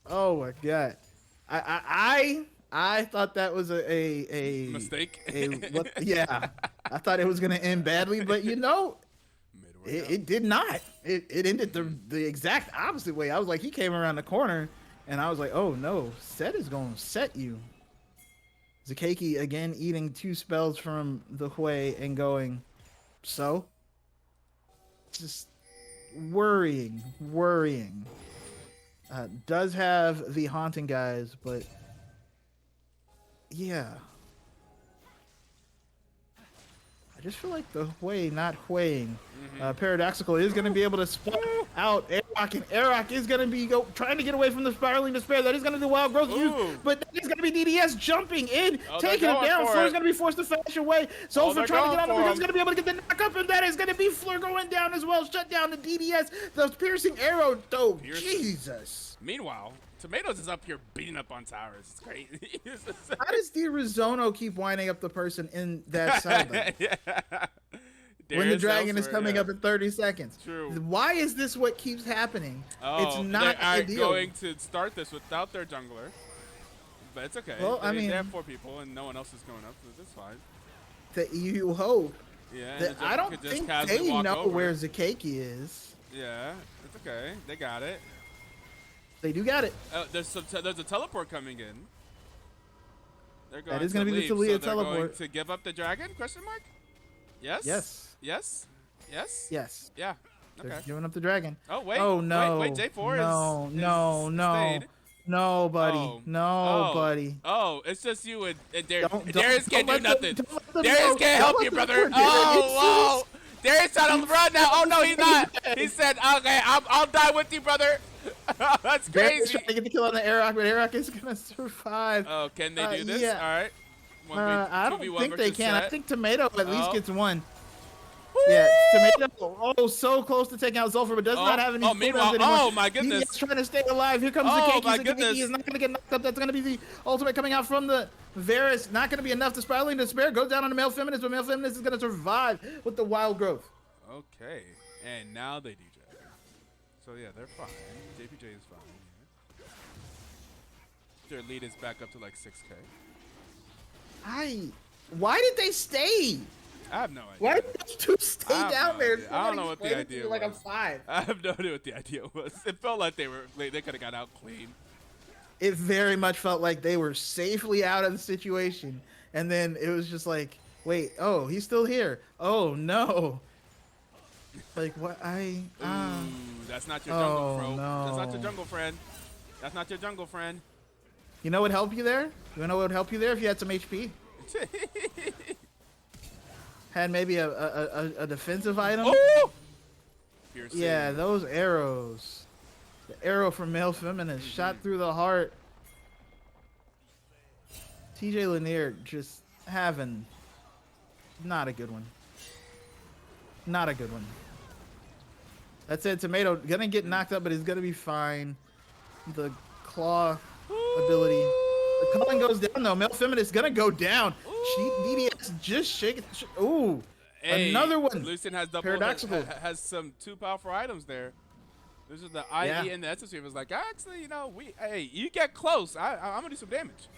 Oh my God. I thought that was a mistake. Yeah, I thought it was gonna end badly, but you know, it did not. It ended the exact opposite way. I was like, he came around the corner, and I was like, oh no, Set is gonna set you. Zakeki again eating 2 spells from the Hui and going, so just worrying. Does have the haunting guys, but. Yeah. I just feel like the Hui not Huiing. Paradoxical is going to be able to spot out Airrock, and Airrock is going to be trying to get away from the spiraling despair. That is going to do wild growth use, but that is going to be DDS jumping in, taking it down. Fleur is going to be forced to flash away. Sulfur trying to get on him, but he's going to be able to get the knock up, and that is going to be Fleur going down as well. Shut down the DDS. The piercing arrow, though. Jesus. Meanwhile, Tomatoes is up here beating up on towers. It's crazy. How does DiRizono keep winding up the person in that side? Yeah. When the dragon is coming up in 30 seconds. True. Why is this what keeps happening? It's not they're going to start this without their jungler. But it's okay. Well, I mean, they have 4 people and no one else is going up, so it's fine. That you hope. Yeah. I don't think they know where Zakeki is. Yeah, it's okay. They got it. They do got it. There's a teleport coming in. They're going that is going to be the Talia teleport. Going to give up the dragon? Question mark? Yes. Yes. Yes. Yes. Yes. Yeah. Okay. They're giving up the dragon. Oh wait. Oh no. Wait. J4 no. No, buddy. Oh. No, buddy. Oh, it's just you and Darius. Don't Darius can't do nothing. Darius can't help you, brother. Oh, whoa. Darius trying to run now. Oh no, he's not. He said, "Okay, I'll die with you, brother." That's crazy. He's trying to get the kill on the Airrock, but Airrock is gonna survive. Oh, can they do this? Yeah. All right. I don't think they can. Set. I think Tomato at least gets one. Woo! Yeah, Tomato. Oh, so close to taking out Zulfer, but does not have any. Meanwhile, oh my goodness! He's trying to stay alive. Here comes the cake. He is not going to get knocked up. That's going to be the ultimate coming out from the Varus. Not going to be enough to spiraling despair. Goes down on the male feminist, but male feminist is going to survive with the wild growth. Okay, and now they DJ. So yeah, they're fine. JPJ is fine. Yeah. Their lead is back up to like 6K. Why did they stay? I have no idea. Why did those two stay down there? I don't know what the idea was. Like I'm 5. I have no idea what the idea was. It felt like they could have got out clean. It very much felt like they were safely out of the situation, and then it was just like, wait, oh, he's still here. Oh no. Like what Ooh, that's not your jungle, bro. No. That's not your jungle friend. That's not your jungle friend. You know what would help you there? You know what would help you there if you had some HP? Had maybe a defensive item? Oh! Yeah, those arrows. The arrow from Male Feminist shot through the heart. TJ Lanier just having not a good one. Not a good one. That said, Tomato gonna get knocked up, but he's gonna be fine. The claw ability. The culling goes down though. Male Feminist gonna go down. DDS just shaking. Ooh, hey, another one. Lucian has Paradoxical. has some 2 powerful items there. This is the IE and the SSC. It was like, actually, you know, hey, you get close. I'm gonna do some damage.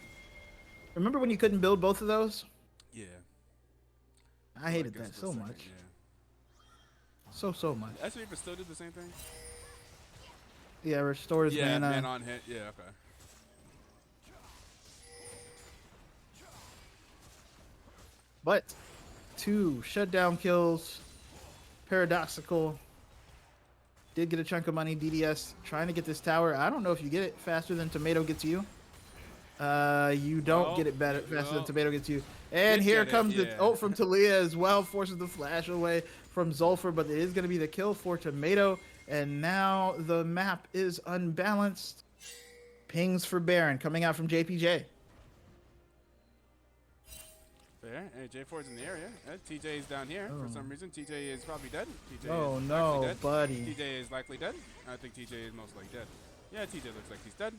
Remember when you couldn't build both of those? Yeah. I hated that so much. Yeah. So much. SSC still did the same thing. Yeah, restores mana. Man on hit. Yeah, okay. But 2 shutdown kills. Paradoxical. Did get a chunk of money. DDS trying to get this tower. I don't know if you get it faster than Tomato gets you. You don't get it faster than Tomato gets you. And here comes the ult from Talia as well. Forces the flash away from Zulfer, but it is going to be the kill for Tomato. And now the map is unbalanced. Pings for Baron coming out from JPJ. Fair. Hey, J4's in the area. TJ is down here for some reason. TJ is probably dead. TJ oh is no, dead. buddy. TJ is likely dead. I think TJ is most likely dead. Yeah, TJ looks like he's dead.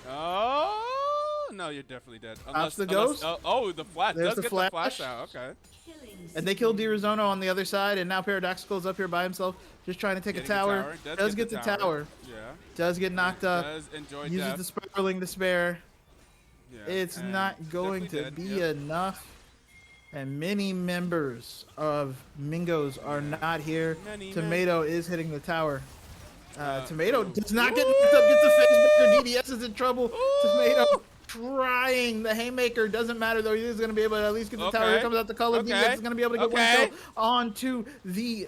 Oh no, you're definitely dead. Unless the ghost. The flash. There's does the get flash. The flash out. Okay. And they killed Dirazono on the other side, and now Paradoxical's up here by himself, just trying to take a tower. Does get the tower. Yeah. Does get knocked up. Does enjoy uses death. the Spiraling Despair. Yeah. It's not going to be enough. And many members of Mingos are not here. Tomato is hitting the tower. Tomato does not get knocked up, gets the facebreaker. DDS is in trouble. Tomato trying. The haymaker doesn't matter though. He is going to be able to at least get the tower. Here comes out the color. DDS is going to be able to get one kill onto the.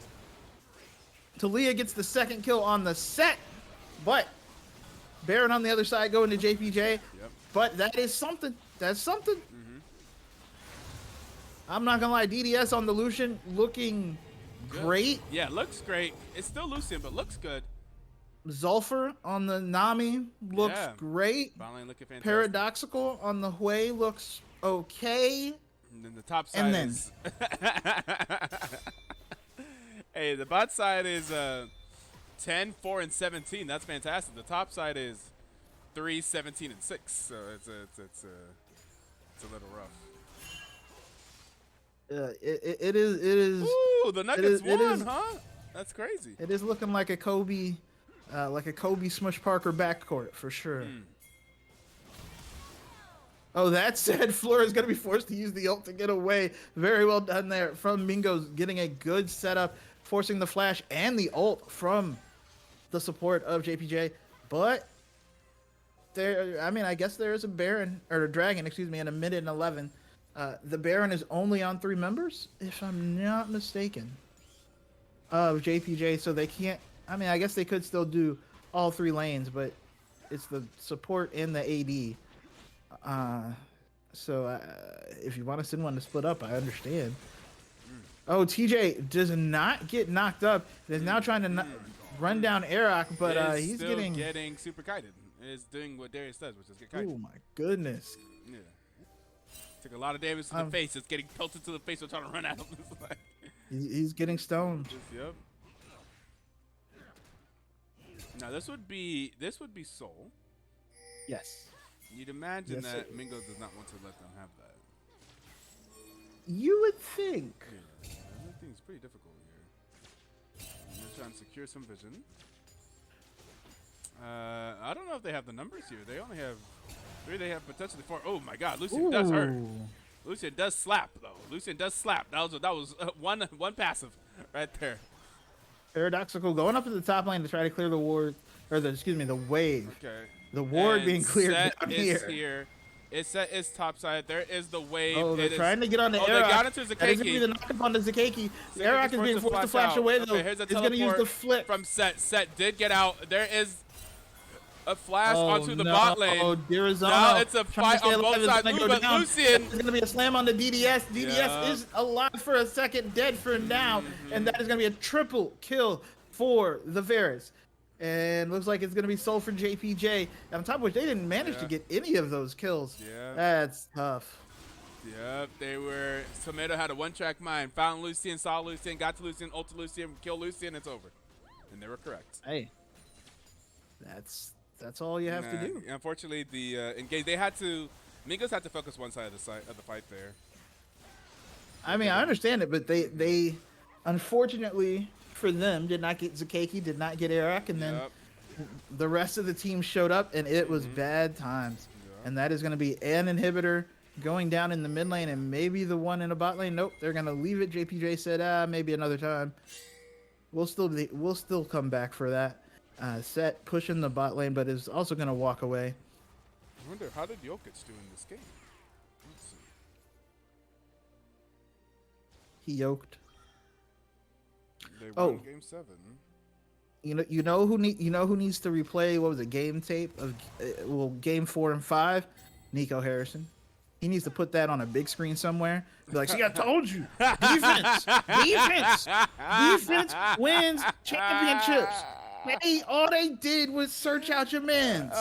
Talia gets the second kill on the set, but Baron on the other side going to JPJ. Yep. But that is something. That's something. I'm not gonna lie, DDS on the Lucian looking great. Yeah, looks great. It's still Lucian, but looks good. Zulfer on the Nami looks great. Looking fantastic. Paradoxical on the Hui looks okay. And then the top side is... hey, the bot side is 10, 4, and 17. That's fantastic. The top side is 3, 17, and 6. So it's a little rough. It is. Ooh, the Nuggets won, huh? That's crazy. It is looking like a Kobe Smush Parker backcourt for sure. Oh, that said, Fleur is going to be forced to use the ult to get away. Very well done there from Mingos, getting a good setup, forcing the flash and the ult from the support of JPJ. But there, I mean, I guess there is a Baron or a Dragon, excuse me, in a mid and 11. The Baron is only on 3 members, if I'm not mistaken, of JPJ, so they can't. I mean, I guess they could still do all 3 lanes, but it's the support and the AD. So if you want to send one to split up, I understand. Oh, TJ does not get knocked up. He's now trying to run down Arak, but he's getting super kited. Is doing what Darius does, which is get kited. Oh my goodness. Yeah. Took a lot of damage to the face. It's getting pelted to the face. We're trying to run at him. He's getting stoned. Yep. Now this would be Soul. Yes. You'd imagine that Mingos does not want to let them have that. You would think. Yeah, I think it's pretty difficult here. They're trying to secure some vision. I don't know if they have the numbers here. They only have 3. They have potentially 4. Oh my God, Lucian does hurt. Lucian does slap though. Lucian does slap. That was one passive right there. Paradoxical going up to the top lane to try to clear the ward, or the wave. Okay. The ward being cleared Set down is here. It's Set is topside. There is the wave. Oh, they're trying to get on the Airlock. They got into Zakeki. That is going to be the knock-up on the Zakeki. Airlock is being forced to flash away, though. Okay, here's a He's going to use the flip. From Set. Set did get out. There is a flash onto the bot lane. Oh, Arizona. Now it's a fight on both sides. Ooh, but Lucian. It's going to be a slam on the DDS. DDS is alive for a second, dead for now. And that is going to be a triple kill for the Varus. And looks like it's going to be sold for JPJ. On top of which, they didn't manage to get any of those kills. Yeah. That's tough. Yep, they were. Tomato had a one-track mind. Found Lucian, saw Lucian, got to Lucian, ulted Lucian, killed Lucian, it's over. And they were correct. Hey, that's all you have to do. Unfortunately, the engage, Mingos had to focus one side of the fight there. I mean, I understand it, but they unfortunately for them did not get Zakeki, did not get Eric, and then the rest of the team showed up, and it was bad times. And that is going to be an inhibitor going down in the mid lane, and maybe the one in the bot lane. Nope, they're going to leave it. JPJ said, maybe another time. We'll still come back for that. Set pushing the bot lane, but is also going to walk away. I wonder, how did Jokic do in this game? Let's see. He yoked. They won game 7. You know who needs to replay, what was it, game tape of game 4 and 5? Nico Harrison. He needs to put that on a big screen somewhere. Be like, see, I told you. Defense wins championships. All they did was search out your mans.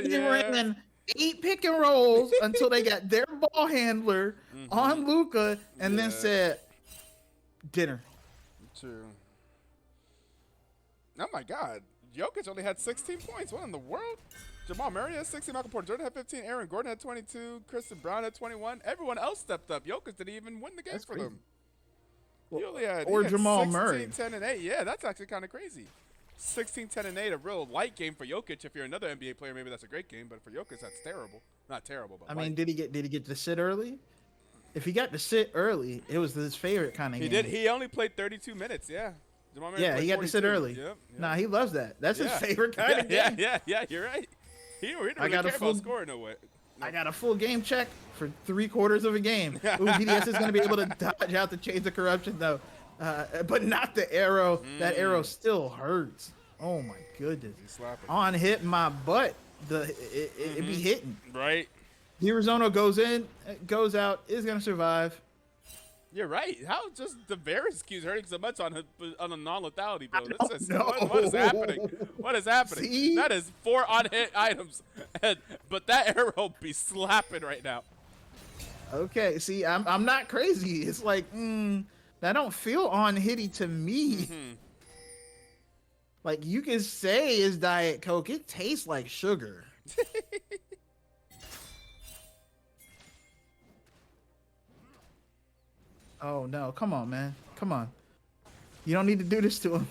They ran 8 pick and rolls until they got their ball handler on Luka, and then said, dinner. True. Oh my God, Jokic only had 16 points. What in the world? Jamal Murray had 16, Michael Porter Jordan had 15, Aaron Gordon had 22, Kristen Brown had 21. Everyone else stepped up. Jokic didn't even win the game for them. Well, he only had, Jamal 16, Murray. 10, and 8. Yeah, that's actually kind of crazy. 16, 10, and 8, a real light game for Jokic. If you're another NBA player, maybe that's a great game, but for Jokic, that's terrible. Not terrible, but I mean, did he get to sit early? If he got to sit early, it was his favorite kind of game. He did. He only played 32 minutes. Yeah. Yeah, he got to sit early. Yep. Nah, he loves that. That's his favorite kind of game. Yeah, you're right. He didn't really care about scoring no way. No. I got a full game check for 3/4 of a game. Ooh, BDS is going to be able to dodge out the chains of corruption, though. But not the arrow. That arrow still hurts. Oh, my goodness. On hit my butt. It be hitting. Right. Arizona goes in, goes out, is going to survive. You're right. How just the Varus keeps hurting so much on a non-lethality, bro? What is happening? What is happening? See? That is 4 on-hit items, but that arrow be slapping right now. Okay, see, I'm not crazy. It's like, that don't feel on-hitty to me. Like, you can say it's Diet Coke. It tastes like sugar. Oh, no. Come on, man. Come on. You don't need to do this to him.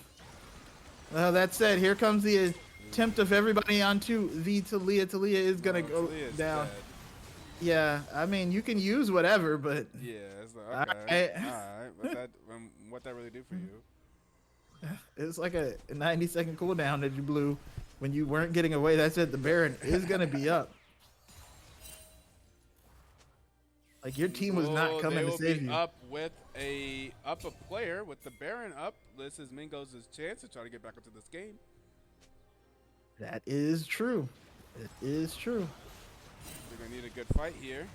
Well, that said, here comes the attempt of everybody onto the Talia. Talia is going to go down. Dead. Yeah, I mean, you can use whatever, but... Yeah, it's like, okay. All right. What that really do for you? It's like a 90-second cooldown that you blew when you weren't getting away. That's it. The Baron is going to be up. Like, your team was not coming to save you. Up with a player with the Baron up. This is Mingos' chance to try to get back into this game. That is true. It is true. We're gonna need a good fight here.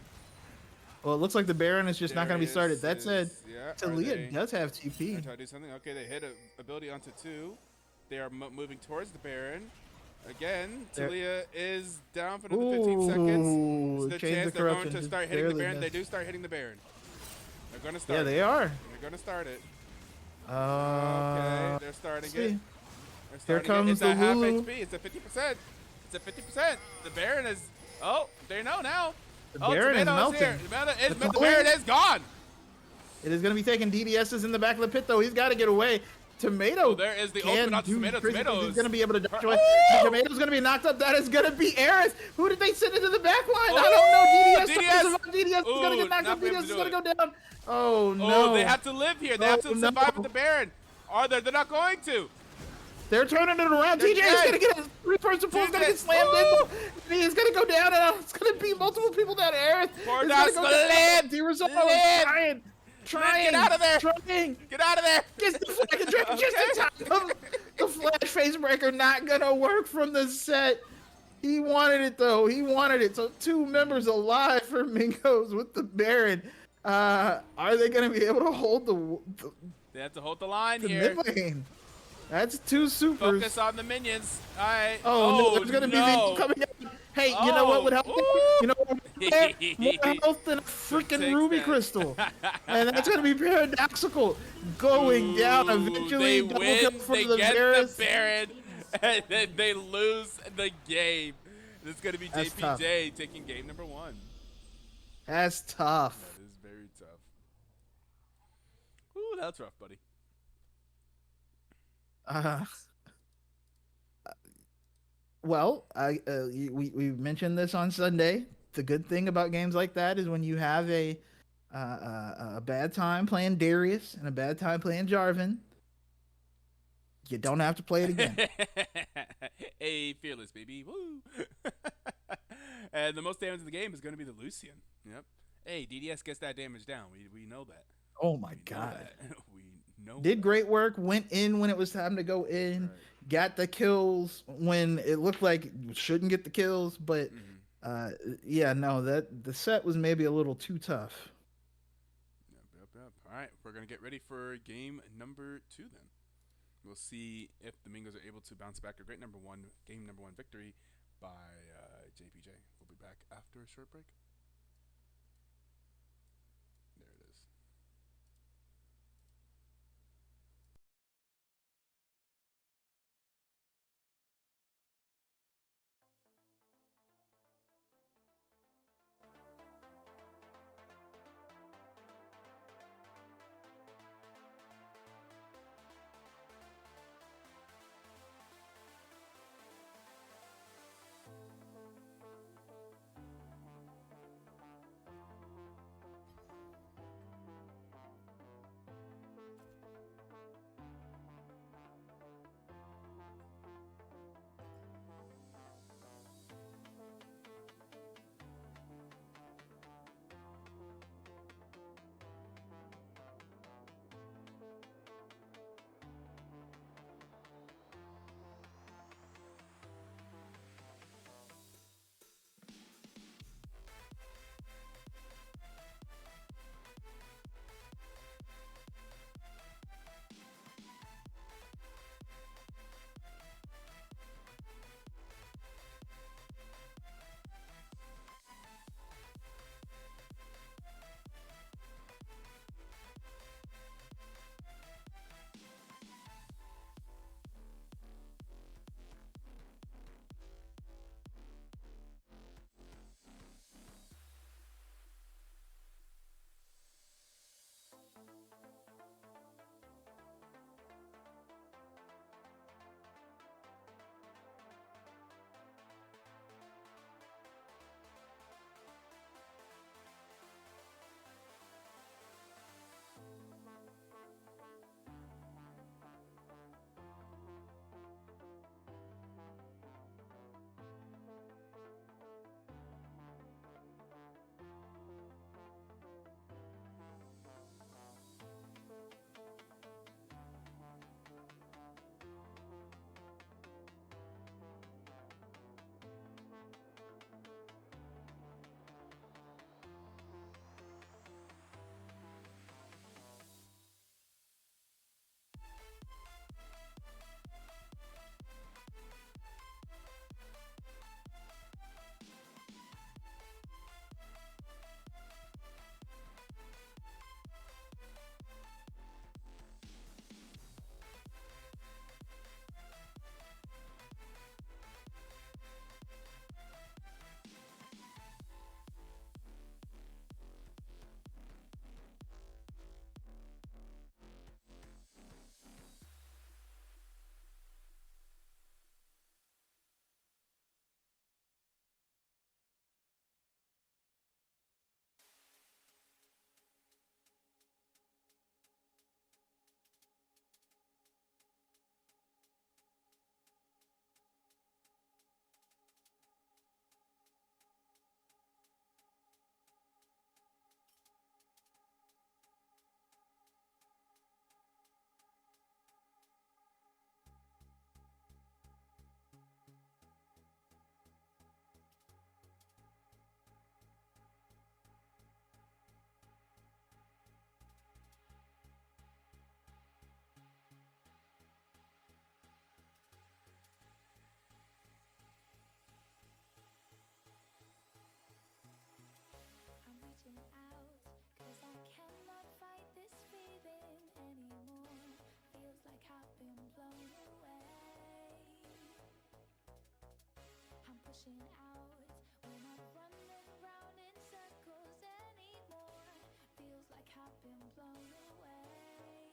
Well, it looks like the Baron is just not going to be started. That said, yeah, Talia does have TP. Try to do something. Okay, they hit an ability onto 2. They are moving towards the Baron. Again, Talia is down for another 15 seconds. It's the chance they're going to start hitting the Baron. They do start hitting the Baron. They're going to start. Yeah, they are. They're going to start it. Okay, they're starting it. Here comes it's the at half Lulu. HP. It's at 50%. It's at 50%. The Baron is. Oh, they know now. The Baron is melting. The Baron is gone. It is going to be taking DDS's in the back of the pit, though. He's got to get away. Tomato. Oh, there is the can open out to do Tomato. crazy things. Tomatoes. He's gonna be able to dodge away. Oh! Tomato's gonna be knocked up. That is gonna be Aerith. Who did they send into the back line? Oh! I don't know. DDS. DDS. DDS is gonna get knocked not up. for him DDS to is do gonna it. go down. Oh no. Oh, they have to live here. They have to survive with the Baron. Are they? They're not going to. They're turning it around. They're TJ is dead. gonna get a three-person pull. He's gonna TJ. get slammed Ooh. in. He's gonna go down, and it's gonna be multiple people down. Aerith Poor is Dust. gonna go down. D-Resolve Live. trying. Get out of there. Trying. Get out of there. Gets the flag and Drake just in time. The flash face breaker not gonna work from the set. He wanted it though. He wanted it. So 2 members alive for Mingos with the Baron. Are they gonna be able to hold the They have to hold the line the here. mid lane? That's 2 supers. Focus on the minions. All right. Oh, no, there's gonna be people coming up. Hey, you know what would help? You know what would help? More health than a freaking ruby crystal. And that's gonna be paradoxical. Going down eventually. They Double win. kill for They the get Varus. the Baron, and then they lose the game. This is gonna be That's JPJ taking game number 1. That's tough. That is very tough. Ooh, that's rough, buddy. Well, we mentioned this on Sunday. The good thing about games like that is when you have a bad time playing Darius and a bad time playing Jarvan, you don't have to play it again. Hey, fearless baby, woo! And the most damage in the game is going to be the Lucian. Yep. Hey, DDS gets that damage down. We know that. Oh my god. We know. Did great work. Went in when it was time to go in. Right. Got the kills when it looked like shouldn't get the kills, but yeah, no, that the set was maybe a little too tough. Yep. All right, we're gonna get ready for game number 2 then. We'll see if the Mingos are able to bounce back a great game number one victory by JPJ. We'll be back after a short break. There it is. pushing out. We're not running round in circles anymore. Feels like I've been blown away,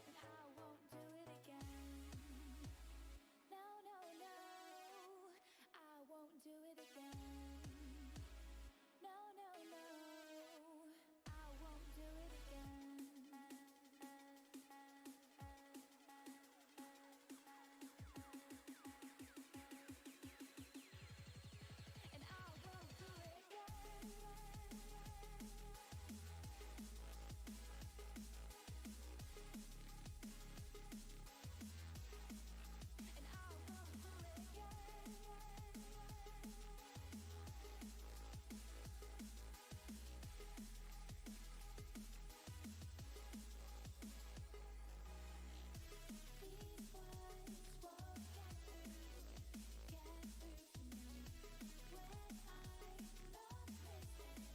and I won't do it again. No, no, no, I won't do it again. No, no, no, I won't do it again. And I won't do it again. And I won't do it again. These words won't get through to me when I'm not listening.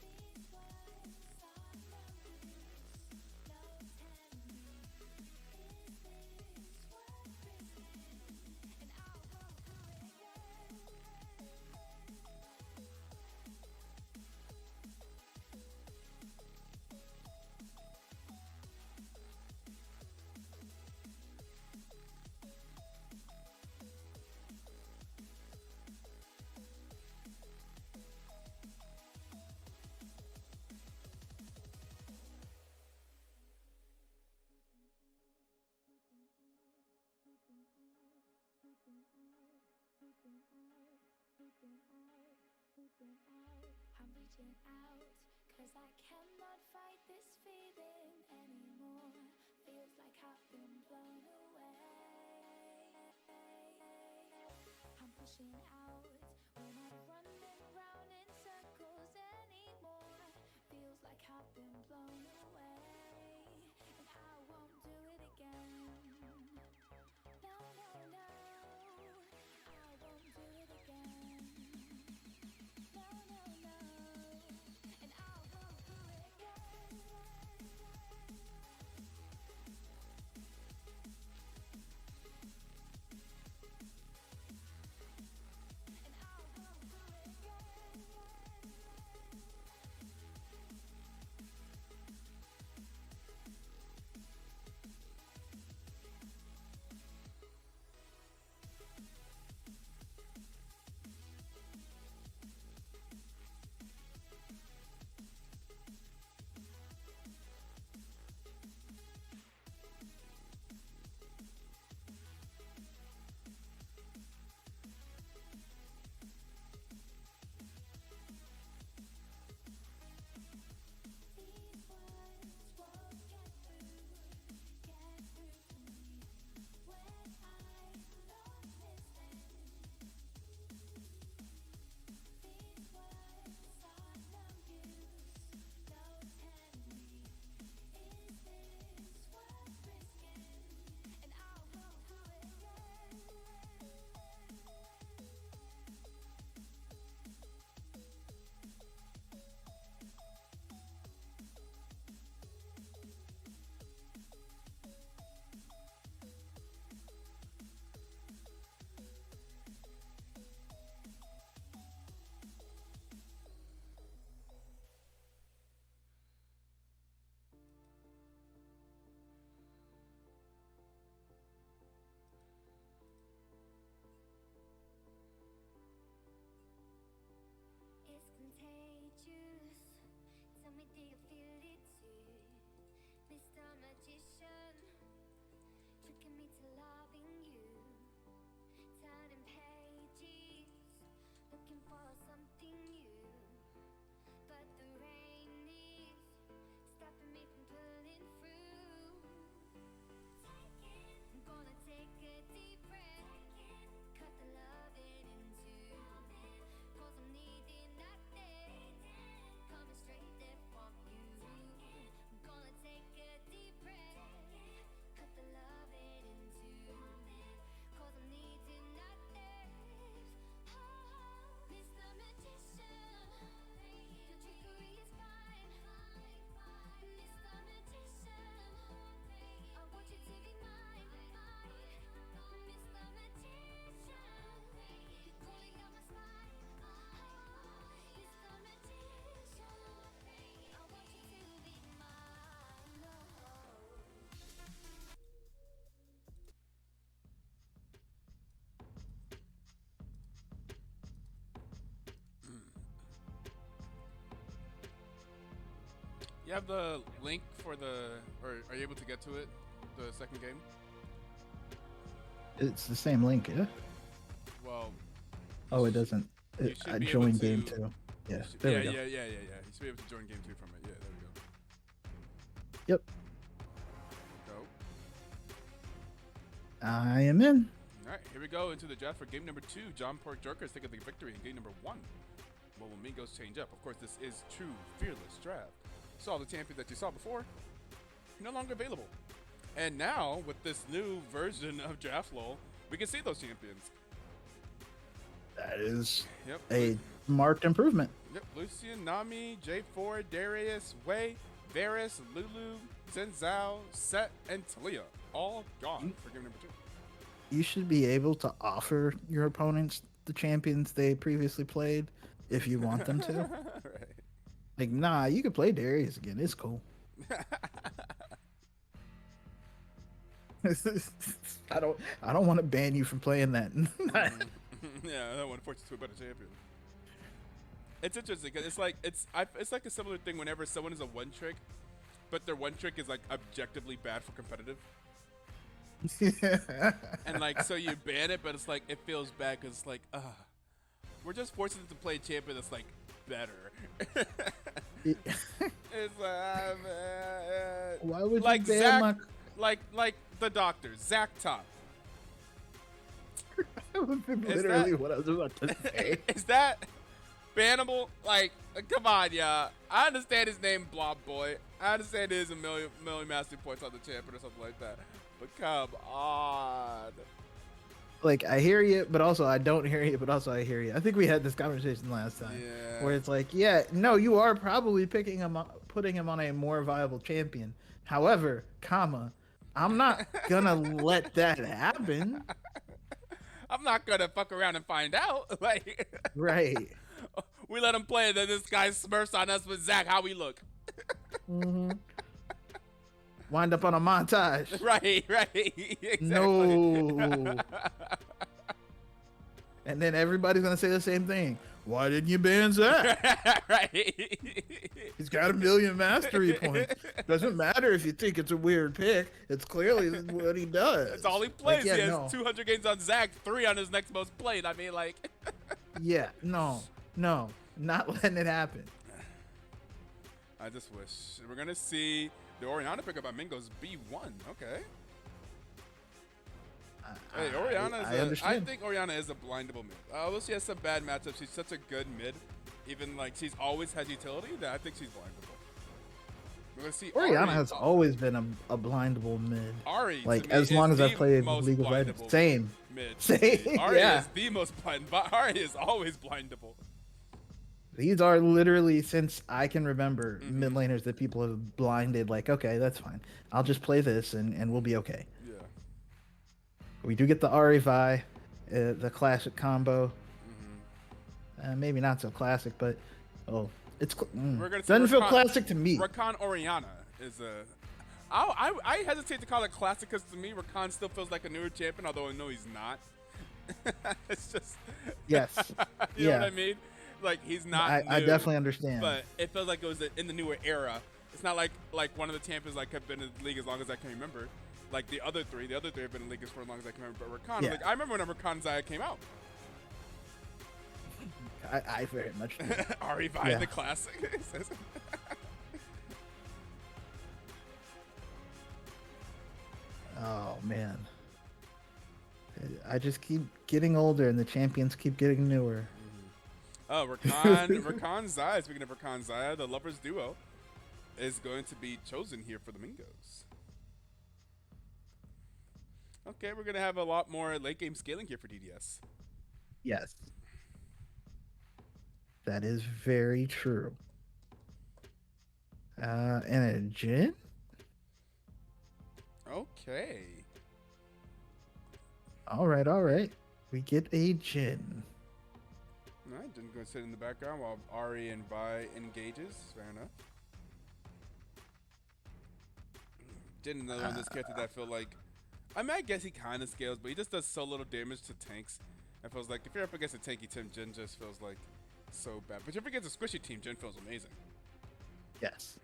These words are no use, no telling me, is this worth risking? And I won't do it again. I'm reaching out, 'cause I cannot fight this feeling anymore. Feels like I've been blown away. I'm pushing out, we're not running round in circles anymore. Feels like I've been blown away, and I won't do it again. No, no, no, I won't do it again. No, no, no, and I won't do it again. And I won't do it again. These words won't get through to me when I'm not listening. These words are no use, no telling me, is this worth risking? And I won't do it again. It's contagious. Tell me, do you feel it too? Mr. Magician, tricking me to loving you. Turning pages, looking for something new. But the rain is stopping me from pulling through. I'm gonna take a deep breath, cut the loving in two. 'Cause I'm needing that day, coming straight there from you. I'm gonna take a deep breath. You have the link for the, or are you able to get to it? The second game. It's the same link, yeah. Well. Oh, it doesn't. You should I be able joined to. game 2. Yeah, Should, there yeah, we go. yeah. You should be able to join game 2 from it. Yeah, there we go. Yep, Go. I am in. All right, here we go into the draft for game number 2. John Pork Jorkers taking the victory in game number 1. What will Mingos change up? Of course, this is true fearless draft. So all the champions that you saw before, no longer available. And now, with this new version of Draft Lol, we can see those champions. That is Yep. a marked improvement. Yep. Lucian, Nami, J4, Darius, Wei, Varus, Lulu, Zenzao, Set, and Talia. All gone for game number 2. You should be able to offer your opponents the champions they previously played if you want them to. Right. Like, nah, you can play Darius again. It's cool. I don't want to ban you from playing that. Yeah, I don't want to force you to a better champion. It's interesting because it's like a similar thing whenever someone is a one trick, but their one trick is like objectively bad for competitive. And like, so you ban it, but it's like it feels bad because it's like, we're just forcing them to play a champion that's like better. It's like, Why would like you ban Zach, my... like the doctor, Zach Top. That was literally what I was about to say. Is that bannable? Like, come on, yeah. I understand his name, Blob Boy. I understand there's a million mastery points on the champion or something like that. But come on. Like, I hear you, but also I don't hear you, but also I hear you. I think we had this conversation last time. Yeah. Where it's like, yeah, no, you are probably putting him on a more viable champion. However, I'm not gonna let that happen. I'm not gonna fuck around and find out. Like, Right. we let him play, then this guy smurfs on us with Zach. How we look? Wind up on a montage. Right. Exactly. No. And then everybody's gonna say the same thing. Why didn't you ban Zach? Right. He's got 1 million mastery points. Doesn't matter if you think it's a weird pick. It's clearly what he does. That's all he plays. Like, yeah, he has 200 games on Zach, 3 on his next most played. I mean, like. Yeah, no, not letting it happen. I just wish. We're going to see the Oriana pick up by Mingos B1. Okay. Hey, Oriana I think Oriana is a blindable mid. Although she has some bad matchups, she's such a good mid. Even like she's always had utility that I think she's blindable. We're gonna see Oriana Ari, has always been a blindable mid. Ari, like as long as I played League of Legends. Same. Mid. Same. Ari Yeah. is the most blind. Ari is always blindable. These are literally, since I can remember, mid laners that people have blinded. Like, okay, that's fine. I'll just play this and we'll be okay. Yeah. We do get the Ari-Vi, the classic combo. Maybe not so classic, but it's We're gonna see doesn't feel Rakan- classic to me. Rakan Oriana is a. I hesitate to call it classic because to me Rakan still feels like a newer champion, although I know he's not. It's just. Yes. You know what I mean? Like he's not. I new, definitely understand. But it feels like it was in the newer era. It's not like one of the champions like have been in the league as long as I can remember. Like the other three have been in the league for as long as I can remember. But Rakan, like I remember when Rakan Zaya came out. I very much do. Ari-Vi, the classic. Oh man, I just keep getting older, and the champions keep getting newer. Oh, Rakan Zaya. Speaking of Rakan Zaya, the lovers duo is going to be chosen here for the Mingos. Okay, we're gonna have a lot more late game scaling here for DDS. Yes. That is very true. And a Jhin? Okay. All right. We get a Jhin. All right, Jin's going to sit in the background while Ari and Vi engages. Fair enough. Jhin, another one of this character that I feel like, I mean, I guess he kind of scales, but he just does so little damage to tanks. It feels like if you're up against a tanky team, Jhin just feels like so bad. But if you're against a squishy team, Jhin feels amazing. Yes.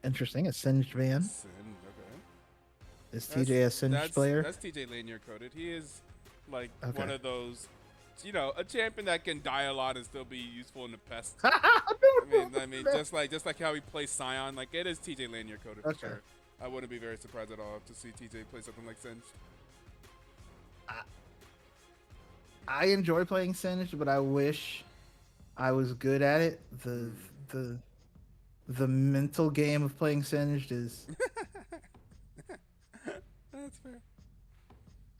Interesting. A singed man. Sin, okay. Is TJ a singed player? That's TJ Lanier coded. He is like Okay. one of those, a champion that can die a lot and still be useful in the pest. I mean, just like how he plays Scion, like it is TJ Lanier coded for sure. I wouldn't be very surprised at all to see TJ play something like Singed. I enjoy playing Singed, but I wish I was good at it. The mental game of playing Singed is That's fair.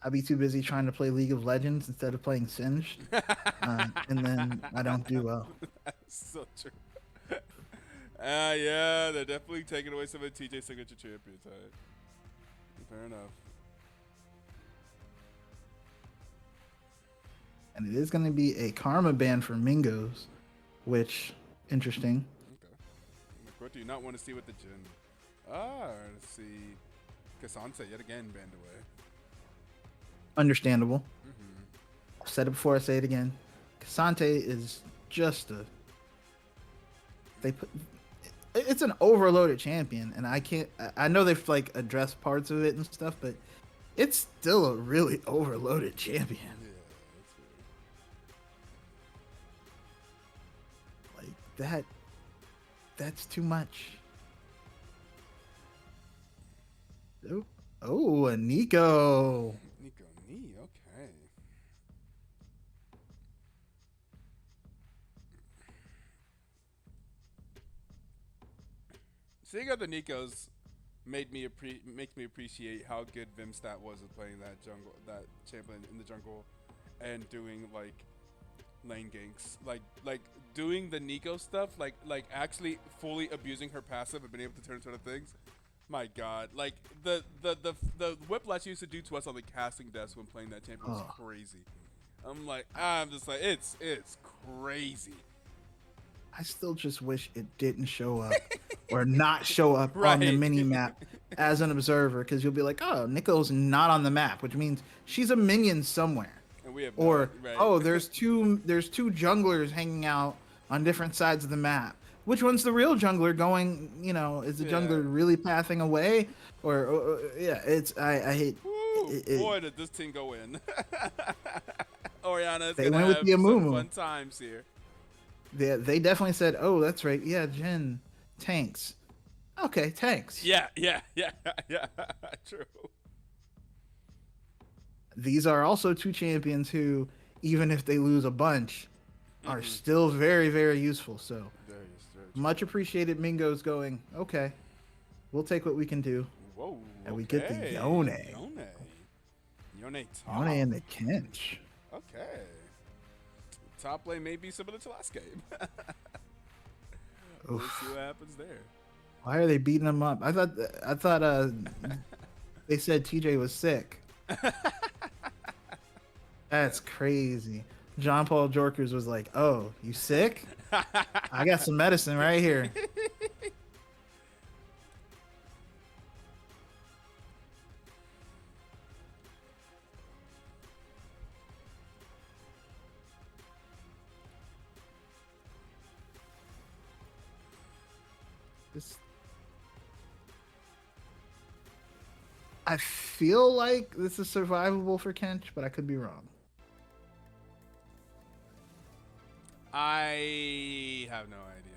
I'd be too busy trying to play League of Legends instead of playing Singed, and then I don't do well. That's so true. Yeah, they're definitely taking away some of TJ's signature champions. Right? Fair enough. And it is going to be a karma ban for Mingos, which interesting. Okay. What do you not want to see with the Jin? Let's see. Cassante yet again banned away. Understandable. Mm-hmm. I've said it before, I say it again. Cassante is just it's an overloaded champion, and I know they've like addressed parts of it and stuff, but it's still a really overloaded champion. Yeah, that's Like that's too much. Oh, a Nico. Nico Knee, okay. Seeing other Nikos makes me appreciate how good Vimstat was at playing that champion in the jungle, and doing like lane ganks, like doing the Nico stuff, like actually fully abusing her passive and being able to turn into other things. My God, like the whiplash used to do to us on the casting desk when playing that champion was crazy. I'm just like it's crazy. I still just wish it didn't show up or not show up Right. on the mini map as an observer, because you'll be like, oh, Nico's not on the map, which means she's a minion somewhere. And we have Or right. oh, there's two junglers hanging out on different sides of the map. Which one's the real jungler going? Is the jungler really pathing away? Or yeah, I hate. Woo, boy, did this team go in. Oriana's They gonna went with have the some Amumu. fun times here. They definitely said, oh, that's right. Yeah, Jhin tanks. Okay, tanks. Yeah. True. These are also two champions who, even if they lose a bunch, are still very, very useful. So Very much appreciated. Mingos going, okay, we'll take what we can do. Whoa. And we get the Yone. Yone top. Yone and the Kench. Okay. Top lane may be similar to last game. We'll see what happens there. Why are they beating him up? I thought they said TJ was sick. That's crazy. John Paul Jorkers was like, "Oh, you sick? I got some medicine right here." I feel like this is survivable for Kench, but I could be wrong. I have no idea.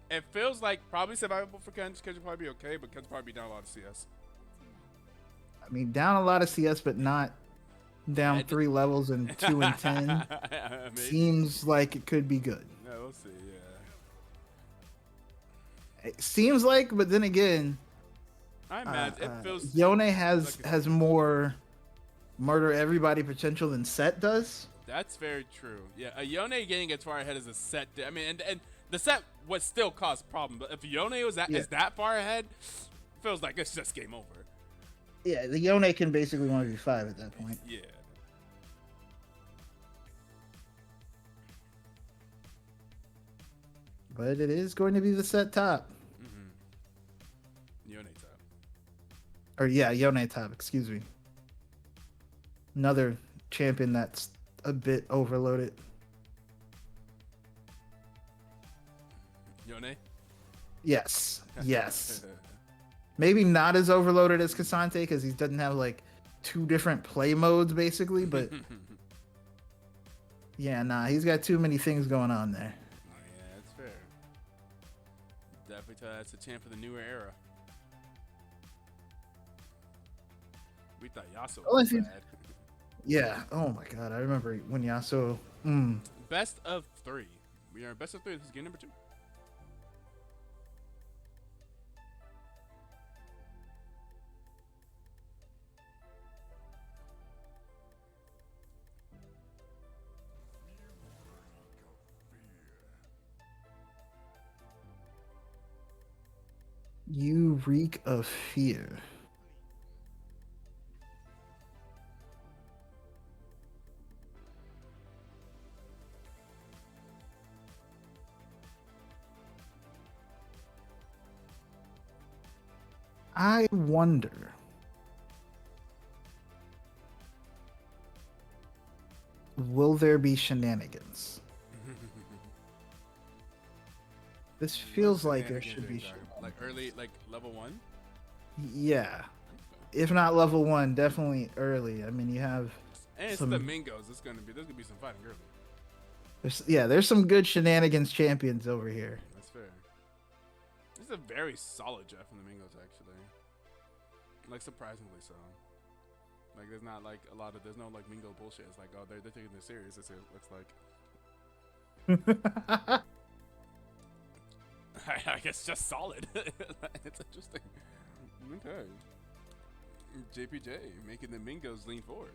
It feels like probably survivable for Kench. Kench will probably be okay, but Kench will probably be down a lot of CS. I mean, down a lot of CS, but not down 3 levels and 2 and 10. Seems like it could be good. Yeah, we'll see. Yeah. It seems like, but then again, I imagine it feels. Yone has more murder everybody potential than Set does. That's very true. Yeah, a Yone getting as far ahead as a Set. I mean, and the Set would still cause problems. But if Yone is that far ahead, feels like it's just game over. Yeah, the Yone can basically 1v5 at that point. Yeah. But it is going to be the Set top. Yone top. Or yeah, Yone top, excuse me. Another champion that's a bit overloaded. Yone? Yes. Yes. maybe not as overloaded as Kasante because he doesn't have like 2 different play modes basically, but yeah, nah, he's got too many things going on there. Oh, yeah, that's fair. Definitely tell that's a champ for the newer era. We thought Yasuo Oh, I was see. bad. Yeah. Oh my god, I remember when Yasuo. Best of 3. We are best of 3. This is game number 2. You reek of fear. I wonder. Will there be shenanigans? This feels like there should be. Like early, like level 1. Yeah. If not level 1, definitely early. I mean, you have. And it's some, the Mingos. There's gonna be some fighting early. there's some good shenanigans champions over here. That's fair. This is a very solid draft from the Mingos, actually. Like surprisingly so. Like there's not like a lot of there's no like Mingo bullshit. It's like, oh, they're taking this serious. It looks like. I guess just solid. It's interesting. Okay. JPJ making the Mingos lean forward.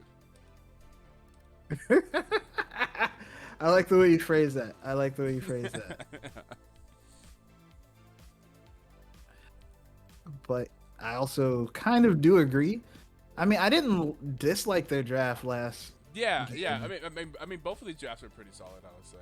I like the way you phrase that. But I also kind of do agree. I mean, I didn't dislike their draft last. Yeah, game. yeah. I mean, both of these drafts are pretty solid, I would say.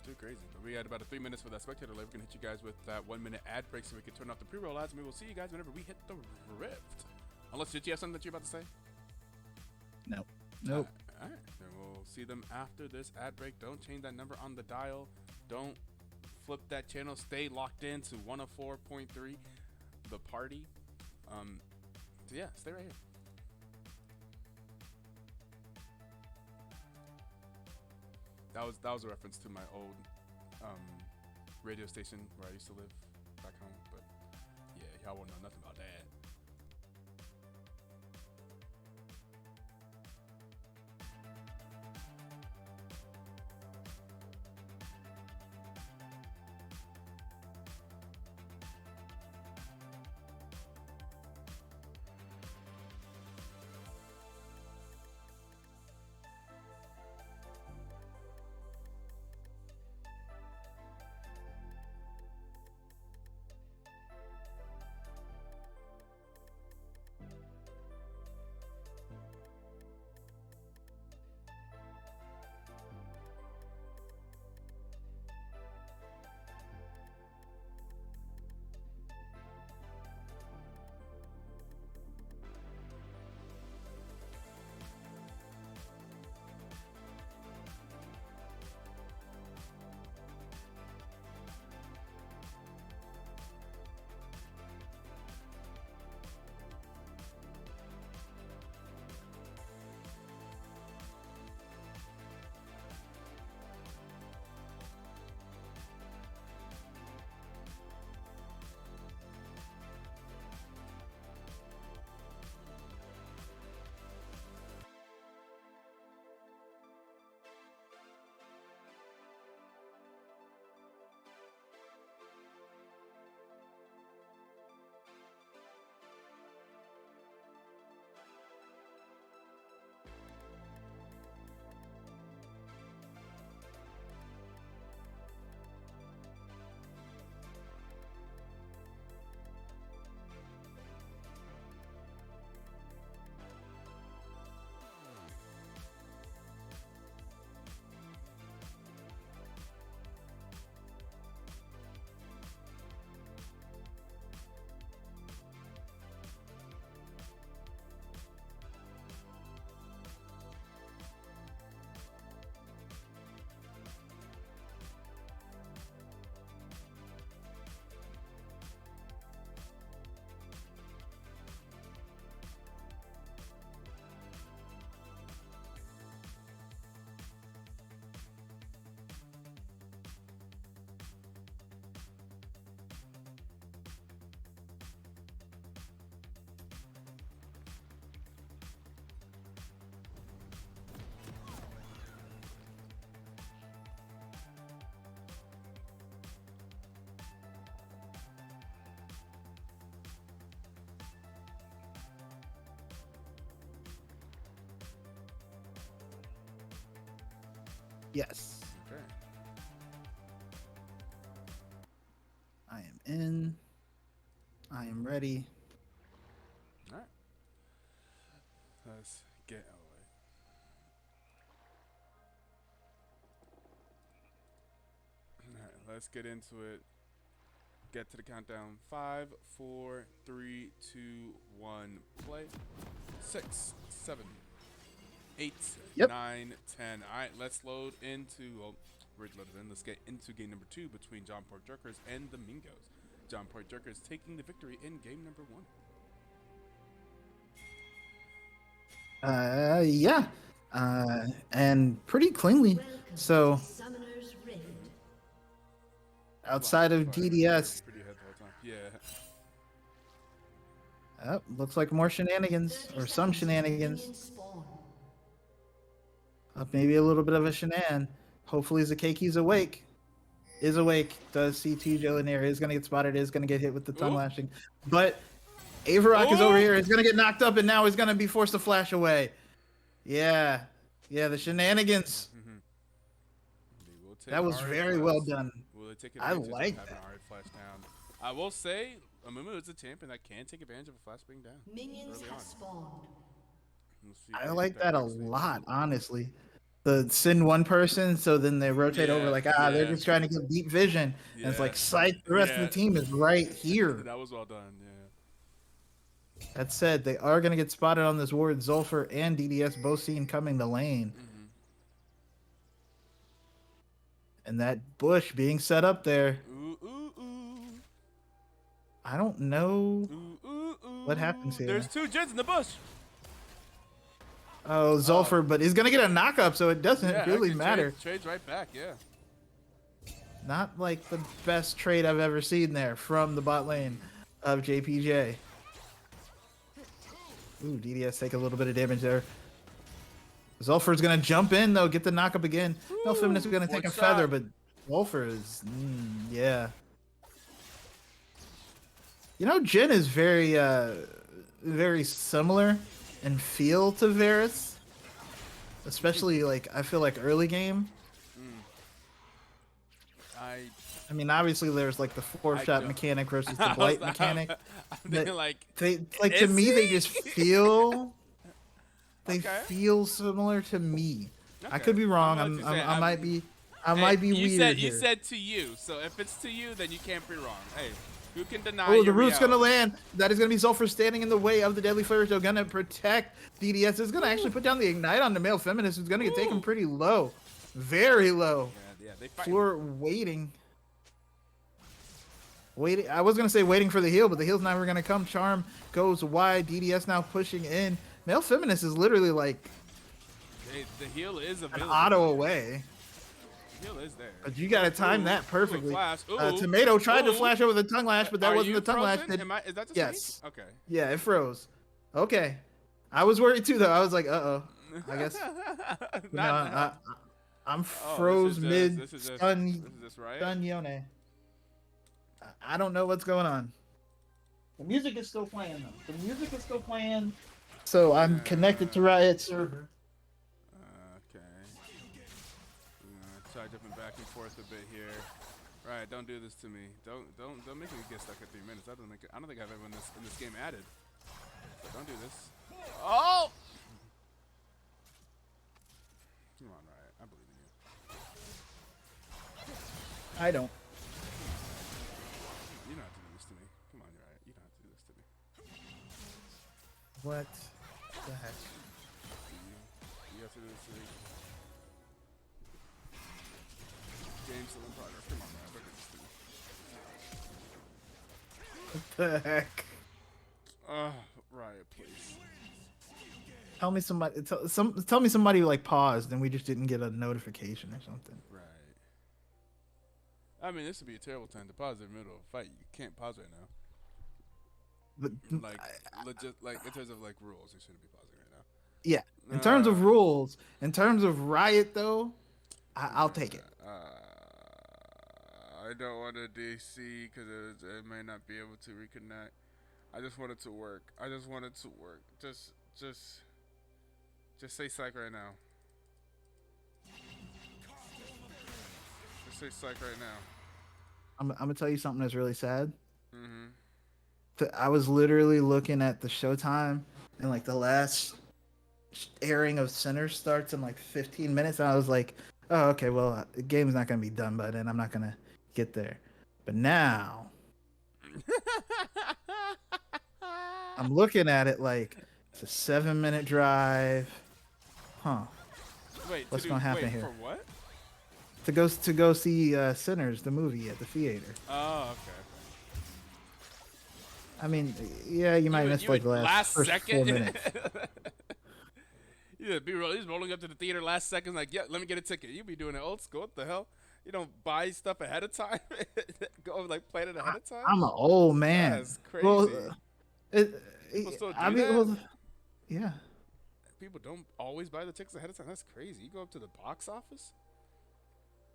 Too crazy. But we had about 3 minutes for that spectator live. We're gonna hit you guys with that 1-minute ad break so we can turn off the pre-roll ads, and we will see you guys whenever we hit the rift. Unless, did you have something that you're about to say? Nope. All right. Then we'll see them after this ad break. Don't change that number on the dial. Don't flip that channel. Stay locked in to 104.3, the party. So yeah, stay right here. That was a reference to my old radio station where I used to live back home. But yeah, y'all won't know nothing about that. Yes. Okay. I am in. I am ready. All right. Let's get away. All right, let's get into it. Get to the countdown. 5, 4, 3, 2, 1, play. 6, 7, 8, Yep. 9, 10. All right, let's load into. Well, we're loaded in. Let's get into game number 2 between John Park Jorkers and the Mingos. John Park Jorkers taking the victory in game number 1. Yeah. And pretty cleanly. So outside of DDS, Pretty ahead the whole time. Yeah. looks like more shenanigans or some shenanigans. Maybe a little bit of a shenan. Hopefully Zakeki's awake. Is awake. Does see TJ Lanier. Is going to get spotted. Is going to get hit with the tongue Ooh. lashing. But Avarok is over Ooh. here. He's going to get knocked up and now he's going to be forced to flash away. Yeah. Yeah, the shenanigans. They will take That was hard very flash. well done. Will they take I advantage like of having that. a hard flash down? I will say, Amumu is a champion that can take advantage of a flash being down. Minions early have on. spawned. We'll see if I they like get that a next week. lot, honestly. The send one person, so then they rotate over like, they're yeah. just trying to get deep vision. And it's Yeah. like, psych, the rest of Yeah. the team is right here. That was well done, yeah. That said, they are going to get spotted on this ward. Zulfer and DDS both seen coming the lane. And that bush being set up there. Ooh, ooh, ooh. I don't know Ooh, ooh, ooh. what happens here. There's 2 Jins in the bush. Oh, Zulfer, but he's going to get a knock-up, so it doesn't really actually matter. Trades right back, yeah. Not like the best trade I've ever seen there from the bot lane of JPJ. Ooh, DDS take a little bit of damage there. Zulfer's going to jump in, though, get the knock-up again. No Feminist is going to take a feather, but Zulfer is, yeah. You know, Jhin is very, very similar in feel to Varus. Especially, like, I feel like early game. I mean, obviously, there's, like, the 4-shot mechanic versus the blight mechanic. They're like, To me, they just feel... They feel similar to me. I could be wrong. I might be weird You here. said to you, so if it's to you, then you can't be wrong. Hey, who can deny? Oh, the your root's gonna reality? land. That is gonna be Zulfer standing in the way of the deadly flare. So gonna protect DDS. Is gonna actually put down the ignite on the male feminist. Who's gonna get taken pretty low, very low. Yeah, they fight. Floor waiting. I was gonna say waiting for the heal, but the heal's never gonna come. Charm goes wide. DDS now pushing in. Male feminist is literally like The heal is an available. auto away. The heal is there. But you gotta time Ooh, that perfectly. flash. Tomato tried to Ooh. flash over the tongue lash, but that Are wasn't you the tongue lash. frozen? Is that just Yes. me? Okay. Yeah, it froze. Okay. I was worried too, though. I was like, uh-oh. I guess. I'm froze mid This is stun just right. Yone. I don't know what's going on. The music is still playing, though. The music is still playing. So I'm connected to Riot server. Okay. Try jumping back and forth a bit here. Right, don't do this to me. Don't make me get stuck at 3 minutes. I don't think I've ever in this game added. So don't do this. Oh! Come on, Riot. I believe in you. I don't. You don't have to do this to me. Come on, Riot. You don't have to do this to me. What the heck? You have to do this to me. Game's still in progress. Come on, Riot. Don't do this to me. What the heck? Riot, please. Tell me somebody. Tell me somebody like paused and we just didn't get a notification or something. Right. I mean, this would be a terrible time to pause in the middle of a fight. You can't pause right now. But Like, legit, like in terms of like rules, you shouldn't be pausing right now. yeah, in terms of rules, in terms of Riot though, I'll take it. I don't want to DC because it may not be able to reconnect. I just want it to work. Just say psych right now. actually psyched right now. I'm gonna tell you something that's really sad. Mm-hmm. I was literally looking at the showtime, and like the last airing of Sinners starts in like 15 minutes, and I was like, oh, okay, well, the game's not gonna be done by then. I'm not gonna get there. But now I'm looking at it like it's a 7-minute drive. Huh? Wait, What's gonna happen wait, here? for what? To go see Sinners the movie at the theater. Oh, okay. I mean, yeah, you might miss like the last first second? 4 minutes. Yeah, he's rolling up to the theater last second, like, yeah, let me get a ticket. You be doing it old school. What the hell? You don't buy stuff ahead of time? Go like plan it ahead of time? I'm an old man. That's crazy. Well, People still do I mean, that? well, yeah. People don't always buy the tickets ahead of time. That's crazy. You go up to the box office?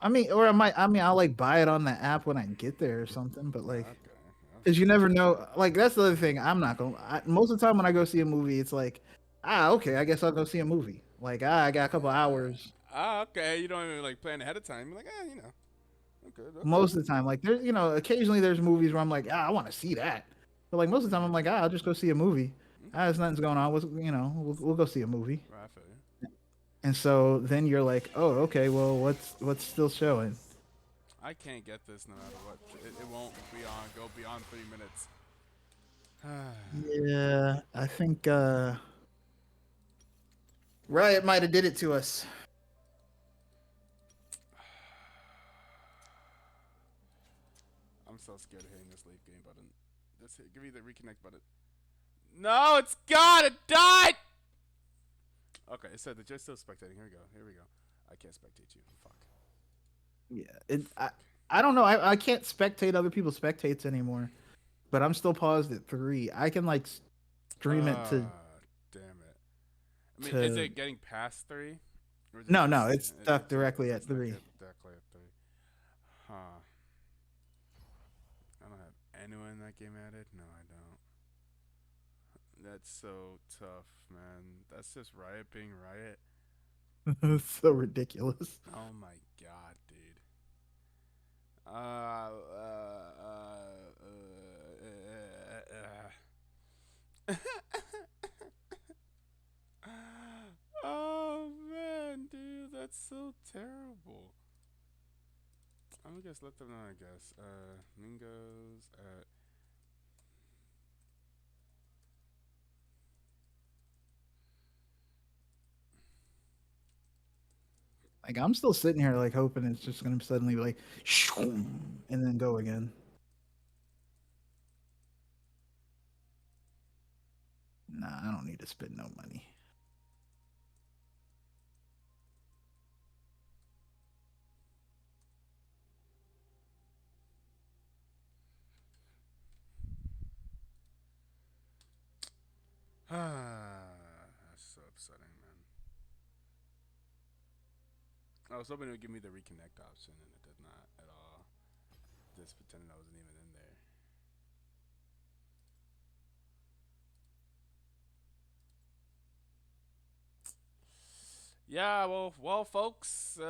I mean, or I might. I mean, I'll like buy it on the app when I get there or something. But like, Okay. because you never know. Like that's the other thing. I'm not going. Most of the time when I go see a movie, it's like, okay, I guess I'll go see a movie. Like, I got a couple hours. Okay. You don't even like plan ahead of time. You're like, okay. Most of the time, like there's, occasionally there's movies where I'm like, I want to see that. But like most of the time, I'm like, I'll just go see a movie. There's nothing's going on. We'll go see a movie. Right, I feel you. And so then you're like, oh, okay, well, what's still showing? I can't get this no matter what. It won't go beyond 3 minutes. Yeah, I think Riot might have did it to us. I'm so scared of hitting this leave game button. Give me the reconnect button. No, it's gone. It died. Okay, it said that you're still spectating. Here we go. I can't spectate you. Fuck. Yeah, I don't know. I can't spectate other people's spectates anymore, but I'm still paused at 3. I can like stream it to. Damn it. I mean, is it getting past 3? No, it's stuck directly at 3. Directly at 3. Huh. I don't have anyone in that game added. No, I don't. That's so tough, man. That's just Riot being Riot. It's so ridiculous. Oh my god, dude. Oh man, dude, that's so terrible. I'm gonna just let them know, I guess. Mingos at Like I'm still sitting here like hoping it's just gonna suddenly be like, and then go again. Nah, I don't need to spend no money. that's so upsetting, man. I was hoping it would give me the reconnect option, and it did not at all. Just pretending I wasn't even in there. Yeah, well, folks. I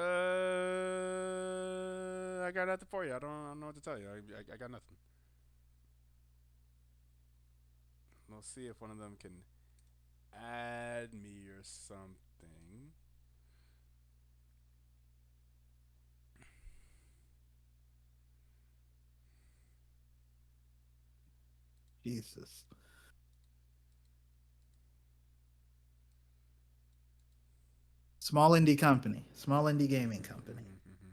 got nothing for you. I don't know what to tell you. I got nothing. We'll see if one of them can add me or something. Jesus. Small indie company. Small indie gaming company. Mm-hmm.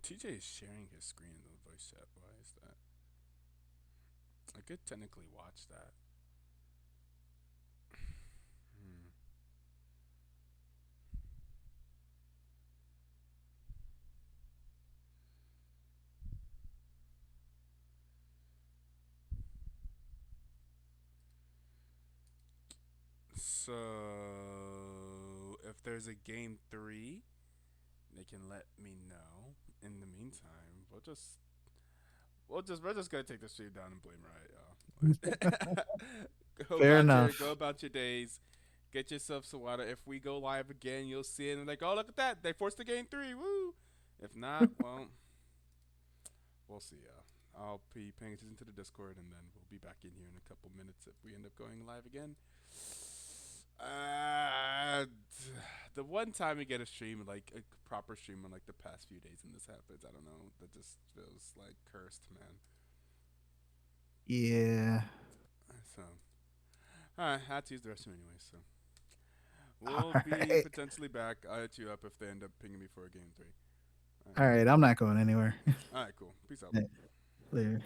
TJ is sharing his screen in the voice chat. Why is that? I could technically watch that. Hmm. So, if there's a game 3, they can let me know. In the meantime, we're just gonna take the stream down and blame Riot, y'all. Go Fair about enough. Go about your days. Get yourself Sawada. If we go live again, you'll see it and like, oh look at that, they forced the game 3. Woo! If not, well, we'll see. I'll be paying attention to the Discord, and then we'll be back in here in a couple minutes if we end up going live again. Uh, the one time we get a stream, like a proper stream on like the past few days, and this happens, I don't know. That just feels like cursed, man. Yeah. So, alright, I had to use the restroom anyway. So, All we'll be right. potentially back. I'll hit you up if they end up pinging me for a game 3. All right. I'm not going anywhere. Alright, cool. Peace out. Later.